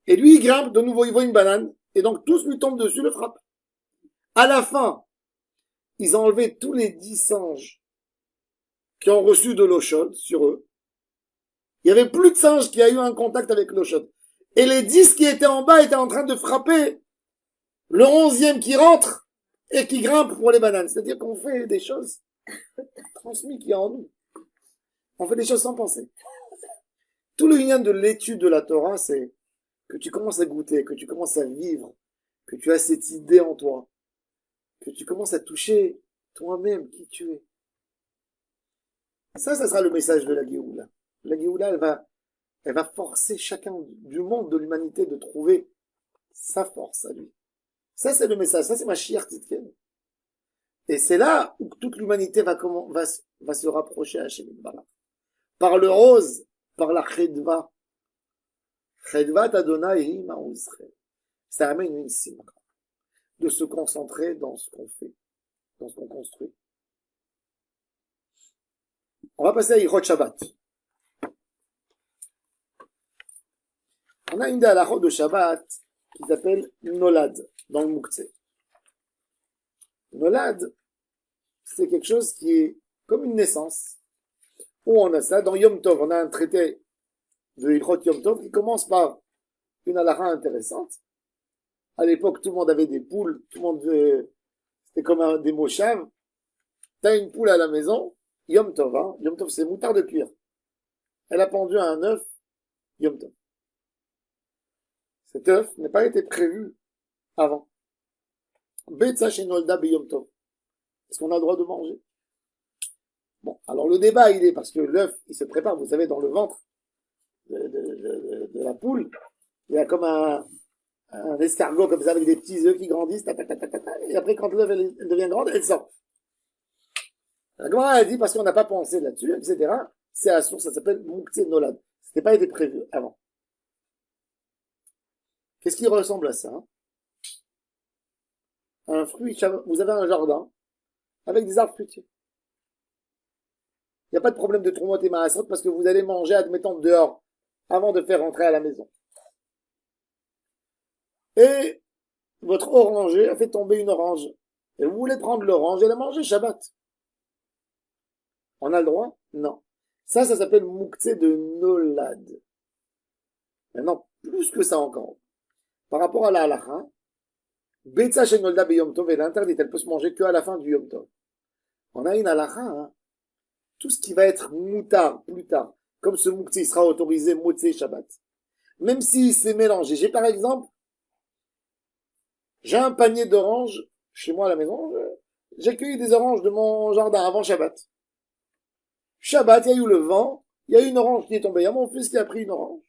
et lui il grimpe, de nouveau il voit une banane, et donc tous lui tombent dessus, le frappent. À la fin, ils ont enlevé tous les 10 singes qui ont reçu de l'eau chaude sur eux. Il y avait plus de singes qui a eu un contact avec l'eau chaude. Et les 10 qui étaient en bas étaient en train de frapper le 11e qui rentre et qui grimpe pour les bananes. C'est-à-dire qu'on fait des choses transmises qui en nous. On fait des choses sans penser. Tout le lien de l'étude de la Torah, c'est que tu commences à goûter, que tu commences à vivre, que tu as cette idée en toi, que tu commences à toucher toi-même qui tu es. Ça sera le message de la Géoula. La Géoula, elle va forcer chacun du monde, de l'humanité, de trouver sa force à lui. Ça, c'est le message. Ça, c'est Mashiach Tzidkenu. Et c'est là où toute l'humanité va se rapprocher à Hashem Yitbarach. Par le rose, par la chedva. Chedva Adonai ma'uzre. Ça amène une simcha. De se concentrer dans ce qu'on fait, dans ce qu'on construit. On va passer à Ilchot Shabbat. On a une des halachot de Shabbat qui s'appelle Nolad, dans le Moukhtse. Nolad, c'est quelque chose qui est comme une naissance. Où on a ça, dans Yom Tov, on a un traité de Ilchot Yom Tov qui commence par une halakha intéressante. À l'époque, tout le monde avait des poules, tout le monde, c'était comme des moshav. T'as une poule à la maison, Yom Tov, hein. Yom Tov, c'est moutarde de cuir. Elle a pendu un œuf, Yom Tov. Cet œuf n'a pas été prévu avant. Betza shenolda beyom tov. Est-ce qu'on a le droit de manger? Bon, alors le débat, il est parce que l'œuf, il se prépare, vous savez, dans le ventre de la poule. Il y a comme un escargot comme ça avec des petits œufs qui grandissent, et après, quand l'œuf elle devient grande, elle sort. La Gemara a dit parce qu'on n'a pas pensé là-dessus, etc. C'est à source, ça s'appelle Moukhtse Nolad. Ça n'a pas été prévu avant. Qu'est-ce qui ressemble à ça? Un fruit, vous avez un jardin avec des arbres fruitiers. Il n'y a pas de problème de Trumot et Maasrot parce que vous allez manger, admettons, dehors avant de faire rentrer à la maison. Et votre oranger a fait tomber une orange. Et vous voulez prendre l'orange et la manger Shabbat. On a le droit? Non. Ça s'appelle Moukhtse de Nolad. Maintenant, plus que ça encore. Par rapport à la halakha, Betza shenolda beyom tov, elle est interdite, elle peut se manger qu'à la fin du Yom Tov. On a une halakha, hein. Tout ce qui va être moutar plus tard, comme ce moukhtse, il sera autorisé motzei Shabbat. Même s'il s'est mélangé. J'ai par exemple, j'ai un panier d'oranges chez moi à la maison, j'ai cueilli des oranges de mon jardin avant Shabbat. Shabbat, il y a eu le vent, il y a eu une orange qui est tombée. Il y a mon fils qui a pris une orange.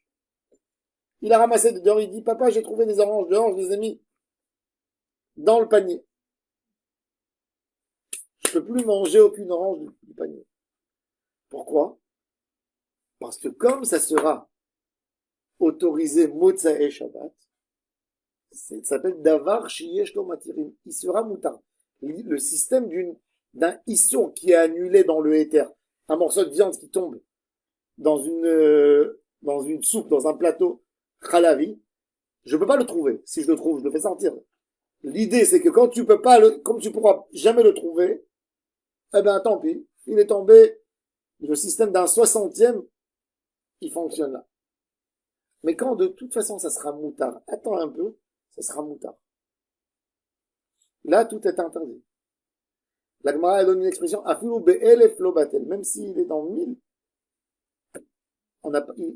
Il a ramassé dehors, il dit, papa, j'ai trouvé des oranges dehors, je les ai mis dans le panier. Je peux plus manger aucune orange du panier. Pourquoi? Parce que comme ça sera autorisé Motzei Shabbat, ça s'appelle Davar Shiyesh Lo Matirim. Il sera moutar. Le système d'un issour qui est annulé dans le éther un morceau de viande qui tombe dans une soupe, dans un plateau khalavi, je peux pas le trouver. Si je le trouve, je le fais sortir. L'idée, c'est que quand tu peux pas comme tu pourras jamais le trouver, eh ben, tant pis. Il est tombé, le système d'un 60e, il fonctionne là. Mais quand de toute façon ça sera moutard, attends un peu, ça sera moutard. Là, tout est interdit. La Gemara donne une expression, afilu be'elef lo batel, même s'il est dans 1000,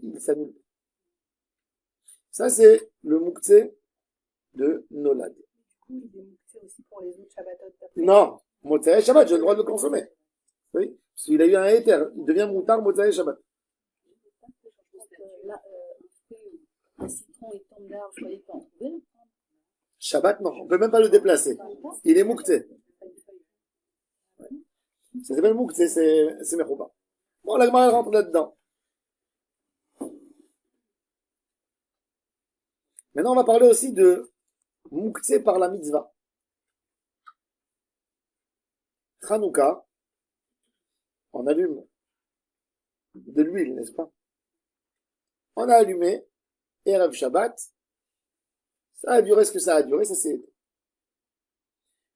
il s'annule. Ça, c'est le mouktsé de Nolad. Du coup, il est mouxé aussi pour les autres Shabbatot d'après. Non, Motsai Shabbat, j'ai le droit de le consommer. Oui, parce qu'il a eu un éther, il devient moutard Motsai Shabbat. Là, un citron et tombe d'arbre, je croyais qu'on pouvait le prendre. Shabbat, non, on peut même pas le déplacer. Il est mouktsé. Ça s'appelle mouktsé, c'est Mechouba. Bon, la Gemara rentre là-dedans. Maintenant, on va parler aussi de mouktsé par la mitzvah. Hanouka, on allume de l'huile, n'est-ce pas? On a allumé, Erev Shabbat, ça a duré ce que ça a duré, ça c'est...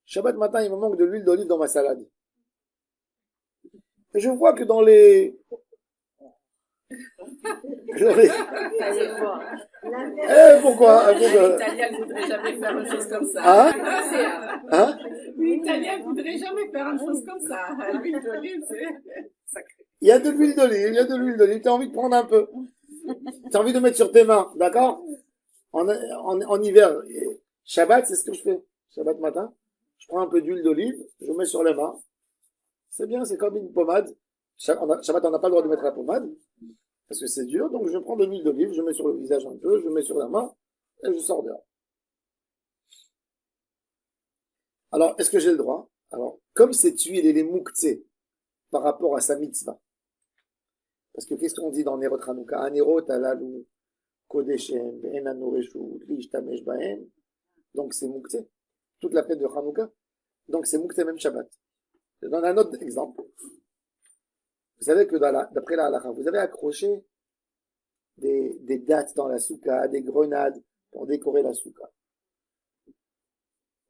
Shabbat matin, il me manque de l'huile d'olive dans ma salade. Et je vois que dans les... Pourquoi? L'Italien ne voudrait jamais faire une chose comme ça. Hein? L'Italien ne voudrait jamais faire une chose comme ça. L'huile d'olive, c'est sacré. Il y a de l'huile d'olive, tu as envie de prendre un peu. Tu as envie de mettre sur tes mains, d'accord? En hiver, Shabbat, c'est ce que je fais. Shabbat matin, je prends un peu d'huile d'olive, je mets sur les mains. C'est bien, c'est comme une pommade. Shabbat, on n'a pas le droit de mettre la pommade, parce que c'est dur, donc je prends de l'huile d'olive, je mets sur le visage un peu, je mets sur la main, et je sors dehors. Alors, est-ce que j'ai le droit? Alors, comme cette huile, elle est mouktsé par rapport à sa mitzvah. Parce que qu'est-ce qu'on dit dans Nerot Hanouka? Anerot alalu kodeshem ve'enanu reshut li'ishtamesh bahem. Donc c'est mouktsé. Toute la fête de Hanouka. Donc c'est mouktsé même Shabbat. Je donne un autre exemple. Vous savez que d'après la halakha, vous avez accroché des dattes dans la soukha, des grenades pour décorer la soukha.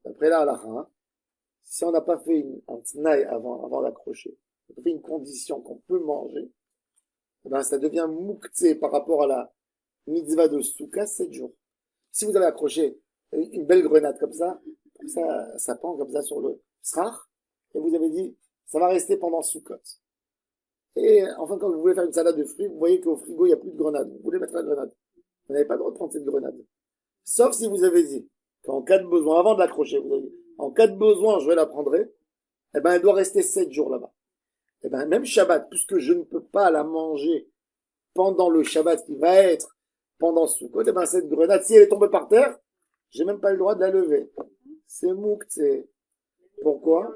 D'après la halakha, si on n'a pas fait un tnaï avant d'accrocher, on a fait une condition qu'on peut manger, eh ben, ça devient mouktsé par rapport à la mitzvah de soukha 7 jours. Si vous avez accroché une belle grenade comme ça pend comme ça sur le srach, et vous avez dit, ça va rester pendant Sukkot. Et enfin, quand vous voulez faire une salade de fruits, vous voyez qu'au frigo, il n'y a plus de grenade. Vous voulez mettre la grenade. Vous n'avez pas le droit de prendre cette grenade. Sauf si vous avez dit qu'en cas de besoin, avant de l'accrocher, vous avez dit, en cas de besoin, je la prendrai, eh ben, elle doit rester 7 jours là-bas. Eh ben, même Shabbat, puisque je ne peux pas la manger pendant le Shabbat qui va être pendant Sukkot, eh ben, cette grenade, si elle est tombée par terre, j'ai même pas le droit de la lever. C'est mouktsé. Pourquoi?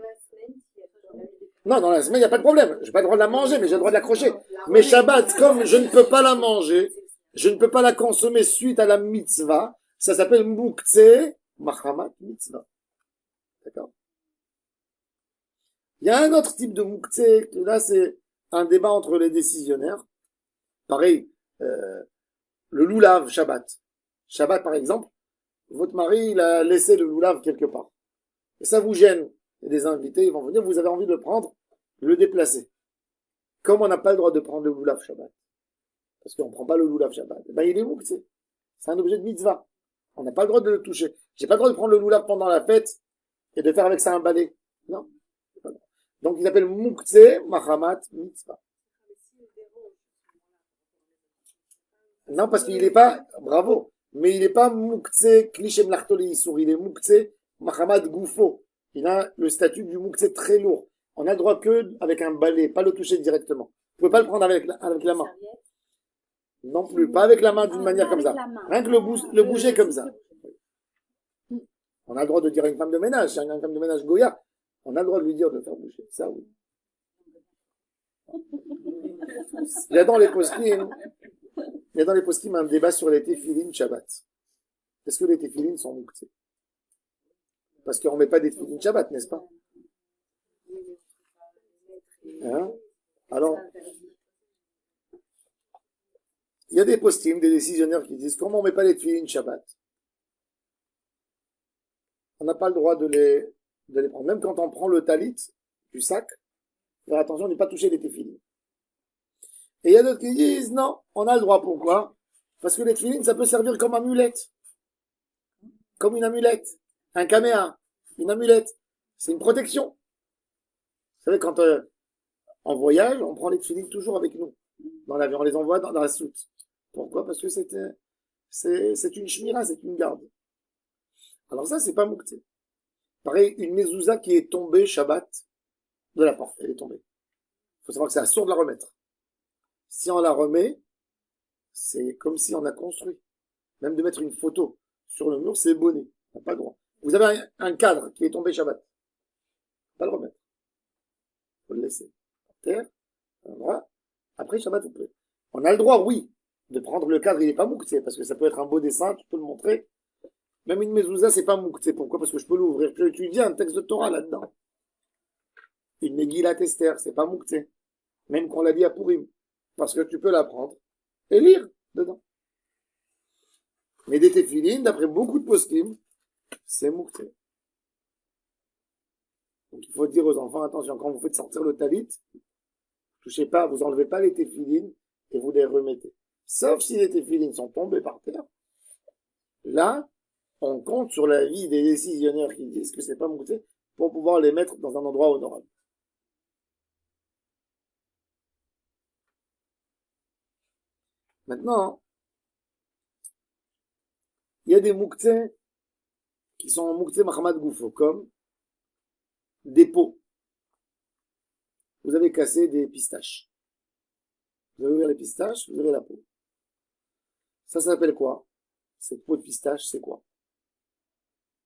Non, dans la semaine, il n'y a pas de problème. J'ai pas le droit de la manger, mais j'ai le droit de l'accrocher. Mais Shabbat, comme je ne peux pas la manger, je ne peux pas la consommer suite à la mitzvah, ça s'appelle mouktsé, machamat mitzvah. D'accord? Il y a un autre type de mouktsé, là c'est un débat entre les décisionnaires. Pareil, le loulav Shabbat. Shabbat par exemple, votre mari il a laissé le loulav quelque part. Et ça vous gêne. Et des invités, ils vont venir, vous avez envie de le prendre, le déplacer. Comme on n'a pas le droit de prendre le loulav Shabbat, parce qu'on ne prend pas le loulav Shabbat, ben il est mouktsé. C'est un objet de mitzvah. On n'a pas le droit de le toucher. J'ai pas le droit de prendre le loulav pendant la fête et de faire avec ça un balai. Non. Donc il s'appelle mouktsé, machamat, mitzvah. Non, parce qu'il n'est pas, bravo, mais il n'est pas mouktsé, klishem l'artoli issour, il est mouktsé, machamat goufo. Il a le statut du mouktsé très lourd. On a le droit que avec un balai, pas le toucher directement. Vous pouvez pas le prendre avec la main. Non plus, pas avec la main d'une manière comme ça. Rien que le bouger comme ça. On a le droit de dire à une femme de ménage, si une femme de ménage Goya, on a le droit de lui dire de faire bouger. Ça, oui. Il y a dans les poskim un débat sur les téfilines Shabbat. Est-ce que les téfilines sont mouktsé? Parce qu'on ne met pas des téfilines Shabbat, n'est-ce pas? Hein? Alors, il y a des postings, des décisionnaires qui disent comment on met pas les tefilines Shabbat. On n'a pas le droit de les prendre. Même quand on prend le talit du sac, faire attention de ne pas toucher les tefilines. Et il y a d'autres qui disent non, on a le droit. Pourquoi? Parce que les tefilines, ça peut servir comme amulette. Comme une amulette. Un caméa. Une amulette. C'est une protection. Vous savez, quand en voyage, on prend les tefilines toujours avec nous. Dans l'avion, on les envoie dans la soute. Pourquoi? Parce que c'est une shmira, c'est une garde. Alors ça, c'est pas moukté. Pareil, une mezouza qui est tombée Shabbat de la porte, elle est tombée. Il faut savoir que c'est assourd de la remettre. Si on la remet, c'est comme si on a construit. Même de mettre une photo sur le mur, c'est bonnet. On n'a pas le droit. Vous avez un cadre qui est tombé Shabbat. Pas le remettre. Faut le laisser. Par terre, un endroit. Après Shabbat, vous pouvez. On a le droit, oui, de prendre le cadre, il n'est pas moukté, parce que ça peut être un beau dessin, tu peux le montrer. Même une mezouza, c'est pas moukté. Pourquoi? Parce que je peux l'ouvrir. Je peux étudier un texte de Torah là-dedans. Une Megillat Esther, c'est pas moukté. Même qu'on l'a dit à Purim. Parce que tu peux la prendre et lire dedans. Mais des téfilines, d'après beaucoup de poskim, c'est moukté. Donc il faut dire aux enfants, attention, quand vous faites sortir le talit, touchez pas, vous enlevez pas les téfilines et vous les remettez. Sauf si les téfilines sont tombées par terre. Là, on compte sur la vie des décisionnaires qui disent que c'est pas moukté pour pouvoir les mettre dans un endroit honorable. Maintenant, il y a des mouktés qui sont mouktés Mahamad Goufo, comme des pots. Vous avez cassé des pistaches. Vous avez ouvert les pistaches, vous avez la peau. Ça s'appelle quoi? Cette peau de pistache, c'est quoi?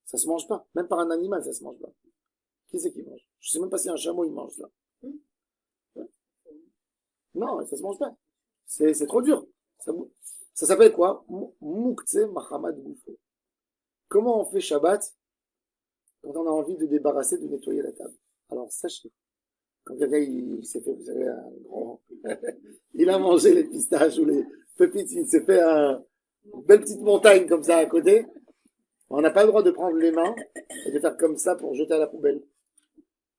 Ça se mange pas. Même par un animal, ça se mange pas. Qui c'est qui mange? Je sais même pas si un chameau, il mange ça. Ouais. Non, ça se mange pas. C'est trop dur. Ça s'appelle quoi? Moukhtse Mahamad Goufo. Comment on fait Shabbat quand on a envie de débarrasser, de nettoyer la table? Alors, sachez, quand quelqu'un il s'est fait, vous savez, un grand, il a mangé les pistaches ou les pépites, il s'est fait une belle petite montagne comme ça à côté. On n'a pas le droit de prendre les mains et de faire comme ça pour jeter à la poubelle.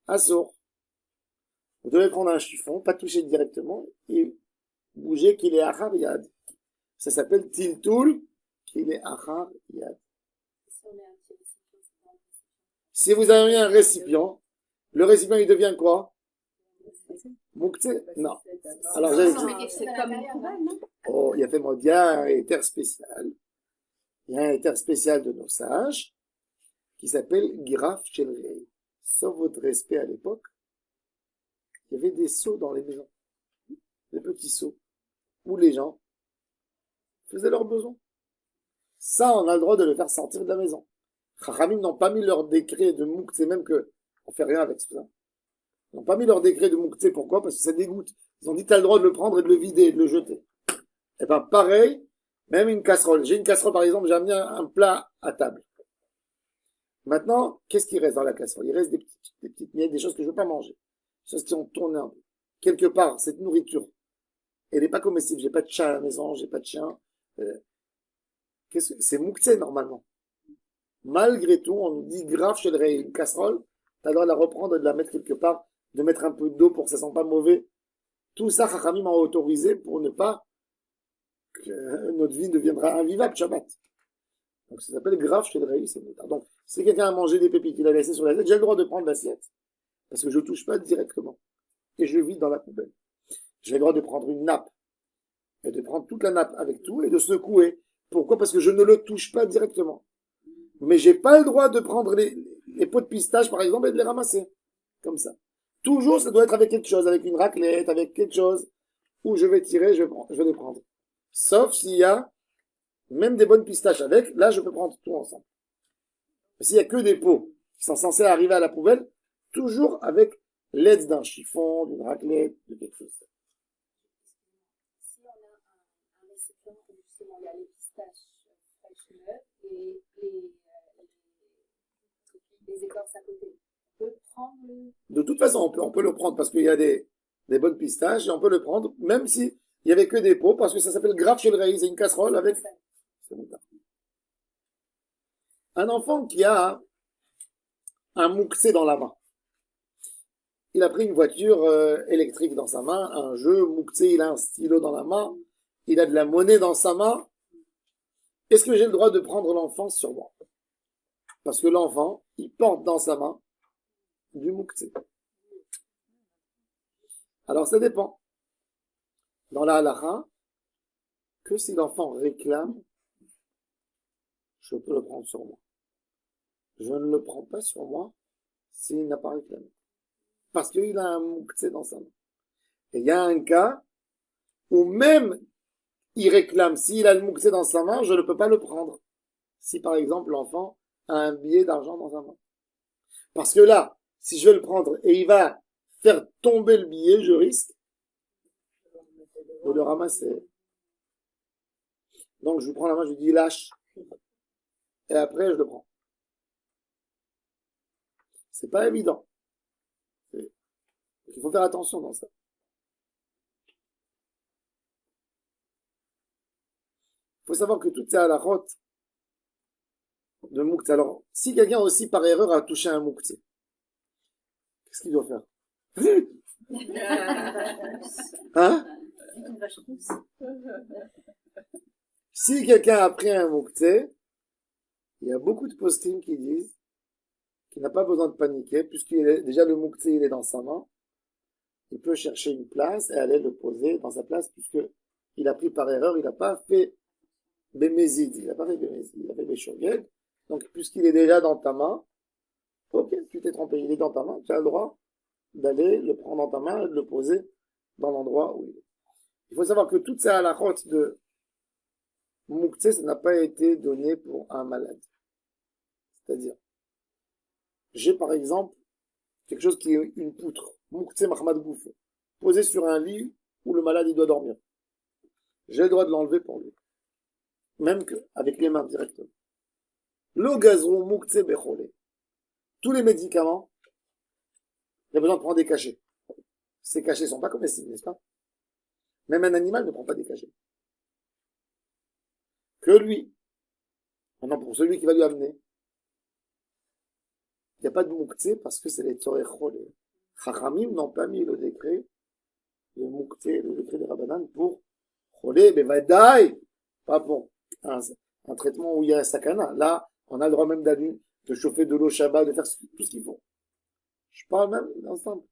Assourd. Vous devez prendre un chiffon, pas toucher directement, et bouger qu'il est achar yad. Ça s'appelle tiltoul, qu'il est achar yad. Si vous avez un récipient, le récipient il devient quoi? Moukté? Non. Alors j'allais dire. C'est comme une poubelle, non? Oh, il y a fait il y a un éther spécial. Il y a un éther spécial de nos sages qui s'appelle Giraf Chelrei. Sauf votre respect à l'époque, il y avait des seaux dans les maisons. Des petits seaux. Où les gens faisaient leurs besoins. Ça, on a le droit de le faire sortir de la maison. Chachamim n'ont pas mis leur décret de moukté, même que on fait rien avec ça. Ils n'ont pas mis leur décret de moukté. Pourquoi? Parce que ça dégoûte. Ils ont dit t'as le droit de le prendre et de le vider et de le jeter. Et ben pareil, même une casserole. J'ai une casserole par exemple, j'ai amené un plat à table. Maintenant, qu'est-ce qui reste dans la casserole? Il reste des petites miettes, des choses que je ne veux pas manger. Des choses qui ont tourné un peu. Quelque part, cette nourriture, elle n'est pas comestible. J'ai pas de chat à la maison, j'ai pas de chien. C'est moukté normalement. Malgré tout, on nous dit grave chez une casserole, t'as le droit de la reprendre et de la mettre quelque part, de mettre un peu d'eau pour que ça sente pas mauvais. Tout ça, Chachamim m'a autorisé pour ne pas que notre vie deviendra invivable, Shabbat. Donc ça s'appelle grave chez le c'est motard. Donc, si quelqu'un a mangé des pépites, il a laissé sur l'assiette, j'ai le droit de prendre l'assiette. Parce que je touche pas directement. Et je vide dans la poubelle. J'ai le droit de prendre une nappe. Et de prendre toute la nappe avec tout et de secouer. Pourquoi? Parce que je ne le touche pas directement. Mais j'ai pas le droit de prendre les pots de pistache, par exemple, et de les ramasser. Comme ça. Toujours, ça doit être avec quelque chose, avec une raclette, avec quelque chose, où je vais tirer, je vais les prendre. Sauf s'il y a même des bonnes pistaches avec, là, je peux prendre tout ensemble. Mais s'il y a que des pots qui sont censés arriver à la poubelle, toujours avec l'aide d'un chiffon, d'une raclette, de quelque chose. Si on a un récipient où justement il y a les pistaches fraîches neuves et les écorces à côté, on peut prendre le... De toute façon, on peut le prendre parce qu'il y a des des bonnes pistaches, et on peut le prendre, même si il y avait que des pots, parce que ça s'appelle grave chez le raïs, c'est une casserole avec... Un enfant qui a un mouxé dans la main. Il a pris une voiture électrique dans sa main, un jeu, mouxé, il a un stylo dans la main, il a de la monnaie dans sa main. Est-ce que j'ai le droit de prendre l'enfant sur moi? Parce que l'enfant, il porte dans sa main du mouxé. Alors ça dépend. Dans la halakha, que si l'enfant réclame, je peux le prendre sur moi. Je ne le prends pas sur moi s'il n'a pas réclamé. Parce qu'il a un mouxé dans sa main. Et il y a un cas où même il réclame, s'il a le mouxé dans sa main, je ne peux pas le prendre. Si par exemple l'enfant a un billet d'argent dans sa main. Parce que là, si je vais le prendre et il va faire tomber le billet, je risque de le ramasser. Donc je lui prends la main, je lui dis lâche. Et après je le prends. C'est pas évident. Il faut faire attention dans ça. Il faut savoir que toutes ces halachot de mouktsé. Alors, si quelqu'un aussi par erreur a touché un mouktsé, qu'est-ce qu'il doit faire? Hein? Si quelqu'un a pris un mouktsé, il y a beaucoup de postim qui disent qu'il n'a pas besoin de paniquer, puisqu'il est déjà le mouktsé, il est dans sa main. Il peut chercher une place et aller le poser dans sa place, puisque il a pris par erreur, il n'a pas fait bémézid, il n'a pas fait bémézid, il a fait béshogeg. Donc, puisqu'il est déjà dans ta main, ok, tu t'es trompé, il est dans ta main, tu as le droit d'aller le prendre dans ta main et de le poser dans l'endroit où il est. Il faut savoir que toutes ces halachot de mouktsé, ça n'a pas été donné pour un malade. C'est-à-dire, j'ai par exemple quelque chose qui est une poutre, mouktsé mahmad goufo, posé sur un lit où le malade il doit dormir. J'ai le droit de l'enlever pour lui. Même avec les mains directement. Le gazon mouktsé becholé. Tous les médicaments, il y a besoin de prendre des cachets. Ces cachets ne sont pas comestibles, n'est-ce pas? Même un animal ne prend pas des cachets. Que lui. Maintenant, pour celui qui va lui amener, il n'y a pas de mouktsé parce que c'est les torechol. Les chachamim n'ont pas mis le décret, le mouktsé, le décret de Rabbanan pour cholé, bevadaï, pas pour un traitement où il y a un sakana. Là, on a le droit même d'aller, de chauffer de l'eau Shabbat, de faire tout ce qu'il faut. Je parle même d'ensemble.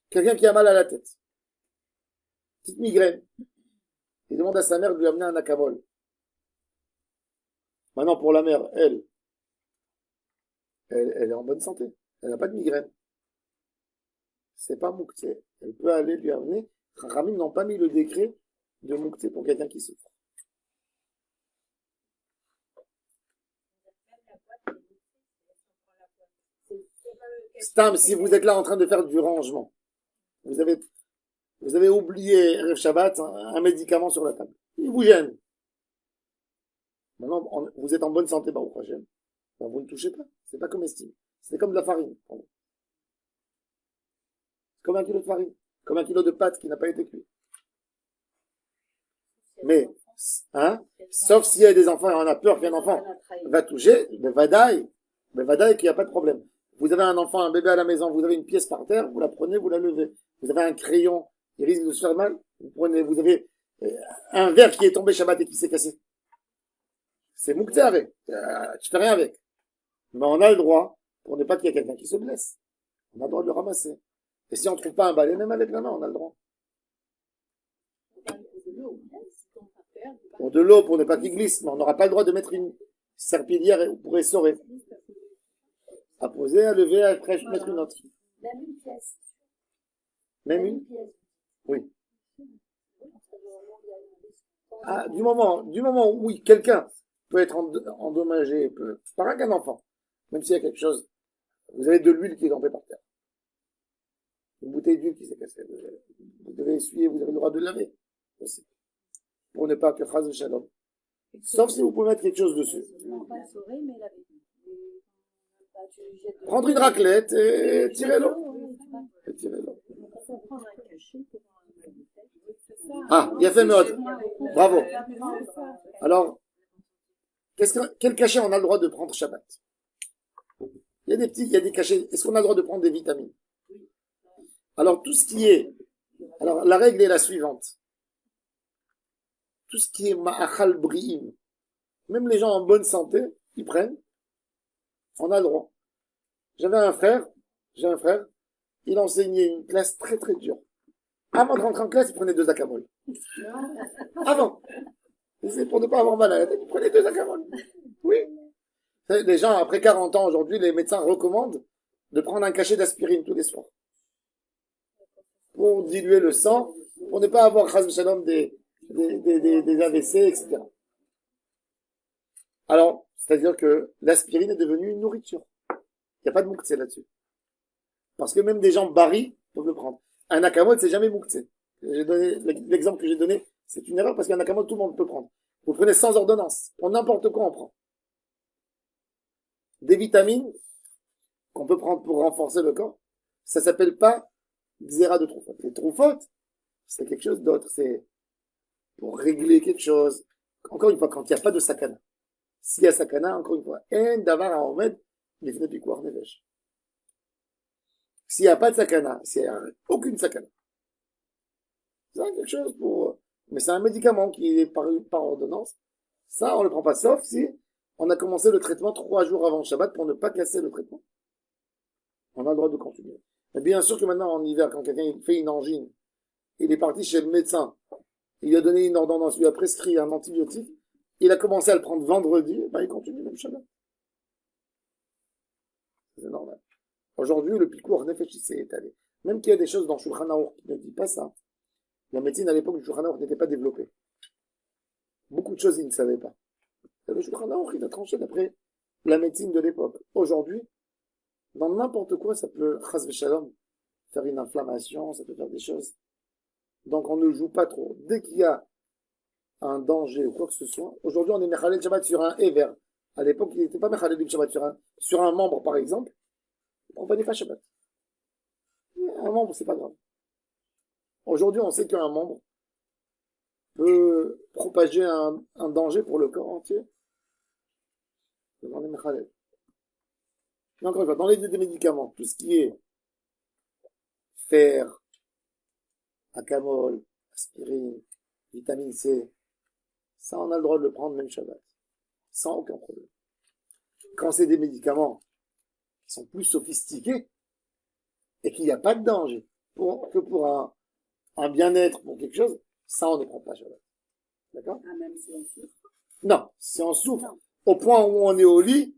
Quelqu'un qui a mal à la tête. Petite migraine. Il demande à sa mère de lui amener un acavol. Maintenant, pour la mère, elle est en bonne santé. Elle n'a pas de migraine. C'est pas mouktsé. Elle peut aller lui amener. Chachamim n'ont pas mis le décret de mouktsé pour quelqu'un qui souffre. Stam, si vous êtes là en train de faire du rangement, vous avez oublié Erev Shabbat, un médicament sur la table. Il vous gêne. Maintenant, vous êtes en bonne santé, Baruch Hashem. Ben, vous ne touchez pas. C'est pas comestible. C'est comme de la farine. C'est comme un kilo de farine. Comme un kilo de pâte qui n'a pas été cuit. Mais, hein, sauf s'il y a des enfants et on a peur qu'un enfant va toucher, mais vadaï qu'il n'y a pas de problème. Vous avez un enfant, un bébé à la maison, vous avez une pièce par terre, vous la prenez, vous la levez. Vous avez un crayon, il risque de se faire mal, vous prenez, vous avez un verre qui est tombé Shabbat et qui s'est cassé. C'est mouktsé avec. Tu fais rien avec. Mais on a le droit, pour ne pas qu'il y ait quelqu'un qui se blesse. On a le droit de le ramasser. Et si on ne trouve pas un balai, même avec la main, on a le droit. Pour de l'eau, pour ne pas qu'il glisse, mais on n'aura pas le droit de mettre une serpillière pour essorer. À poser, à lever, à mettre une autre. Même une pièce. Même une? Oui. Ah, du moment où oui, quelqu'un peut être endommagé, par un enfant, même s'il y a quelque chose, vous avez de l'huile qui est tombée par terre. Une bouteille d'huile qui s'est cassée. Vous devez essuyer, vous avez le droit de laver aussi. Pour ne pas que chas shalom. Sauf si vous pouvez mettre quelque chose dessus. Prendre une raclette et tirer l'eau. Ah, il a fait mode. Bravo. Alors, quel cachet on a le droit de prendre Shabbat? Il y a des cachets. Est-ce qu'on a le droit de prendre des vitamines? Alors, tout ce qui est, alors, la règle est la suivante. Tout ce qui est ma'achal bri'im, même les gens en bonne santé, ils prennent, on a le droit. J'ai un frère, il enseignait une classe très très dure. Avant de rentrer en classe, il prenait 2 acamol. Avant. C'est pour ne pas avoir mal à la tête, il prenait 2 acamol. Oui. Les gens, après 40 ans aujourd'hui, les médecins recommandent de prendre un cachet d'aspirine tous les soirs. Pour diluer le sang, pour ne pas avoir, chas v'shalom, des AVC, etc. Alors, c'est-à-dire que l'aspirine est devenue une nourriture. Il n'y a pas de mouktsé là-dessus. Parce que même des gens barils peuvent le prendre. Un akamod, c'est jamais mouktsé. L'exemple que j'ai donné, c'est une erreur parce qu'un akamod, tout le monde peut prendre. Vous prenez sans ordonnance. Pour n'importe quoi, on prend. Des vitamines qu'on peut prendre pour renforcer le corps, ça s'appelle pas xéra de troufot. Les troufotes, c'est quelque chose d'autre. C'est pour régler quelque chose. Encore une fois, quand il n'y a pas de sakana. S'il y a sakana, encore une fois, en davar à omed, les fenêtres du corps nevèche. S'il n'y a pas de sakana, s'il n'y a aucune sakana, c'est quelque chose pour, mais c'est un médicament qui est par ordonnance. Ça, on le prend pas, sauf si on a commencé le traitement 3 jours avant Shabbat pour ne pas casser le traitement. On a le droit de continuer. Mais bien sûr que maintenant, en hiver, quand quelqu'un fait une angine, il est parti chez le médecin, il lui a donné une ordonnance, il lui a prescrit un antibiotique, il a commencé à le prendre vendredi, ben il continue même Shabbat. C'est normal. Aujourd'hui, le pikour nefesh s'est étalé. Même qu'il y a des choses dans Shulchan Aruch qui ne dit pas ça. La médecine à l'époque du Shulchan Aruch n'était pas développée. Beaucoup de choses, ils ne savaient pas. Et le Shulchan Aruch, il a tranché d'après la médecine de l'époque. Aujourd'hui, dans n'importe quoi, ça peut, chas v'shalom, faire une inflammation, ça peut faire des choses. Donc on ne joue pas trop. Dès qu'il y a un danger ou quoi que ce soit, aujourd'hui on est Mechalel Shabbat sur un Ever. À l'époque, il n'était pas Mechalel Shabbat sur un membre, par exemple. On va pas Shabbat. Un membre, c'est pas grave. Aujourd'hui, on sait qu'un membre peut propager un danger pour le corps entier. On est Mechalel. Mais encore une fois, dans les médicaments, tout ce qui est fer, acamol, aspirine, vitamine C, ça on a le droit de le prendre même Shabbat. Sans aucun problème. Quand c'est des médicaments qui sont plus sophistiqués et qu'il n'y a pas de danger que pour un bien-être, pour quelque chose, ça on ne prend pas Shabbat. D'accord? Ah, même si on souffre. Non, si on souffre, au point où on est au lit,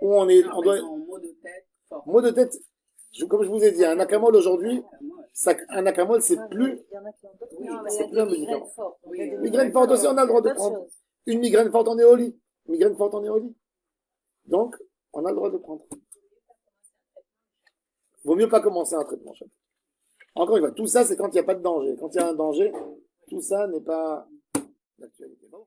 où on est, Non, on doit, en mot de tête fort. mot de tête, comme je vous ai dit, un acamol aujourd'hui, un acamol c'est plus, Il y en a qui ont d'autres. Oui, Non, mais c'est il y plus a un des migraines médicament. fortes. Oui, Il y a des Migraine forte aussi, on a le droit de d'autres prendre. choses. Une migraine forte, on est au lit. Migraine forte, on est au lit. Donc, on a le droit de prendre. Vaut mieux pas commencer un traitement. Encore une fois, tout ça, c'est quand il n'y a pas de danger. Quand il y a un danger, tout ça n'est pas d'actualité. Bon.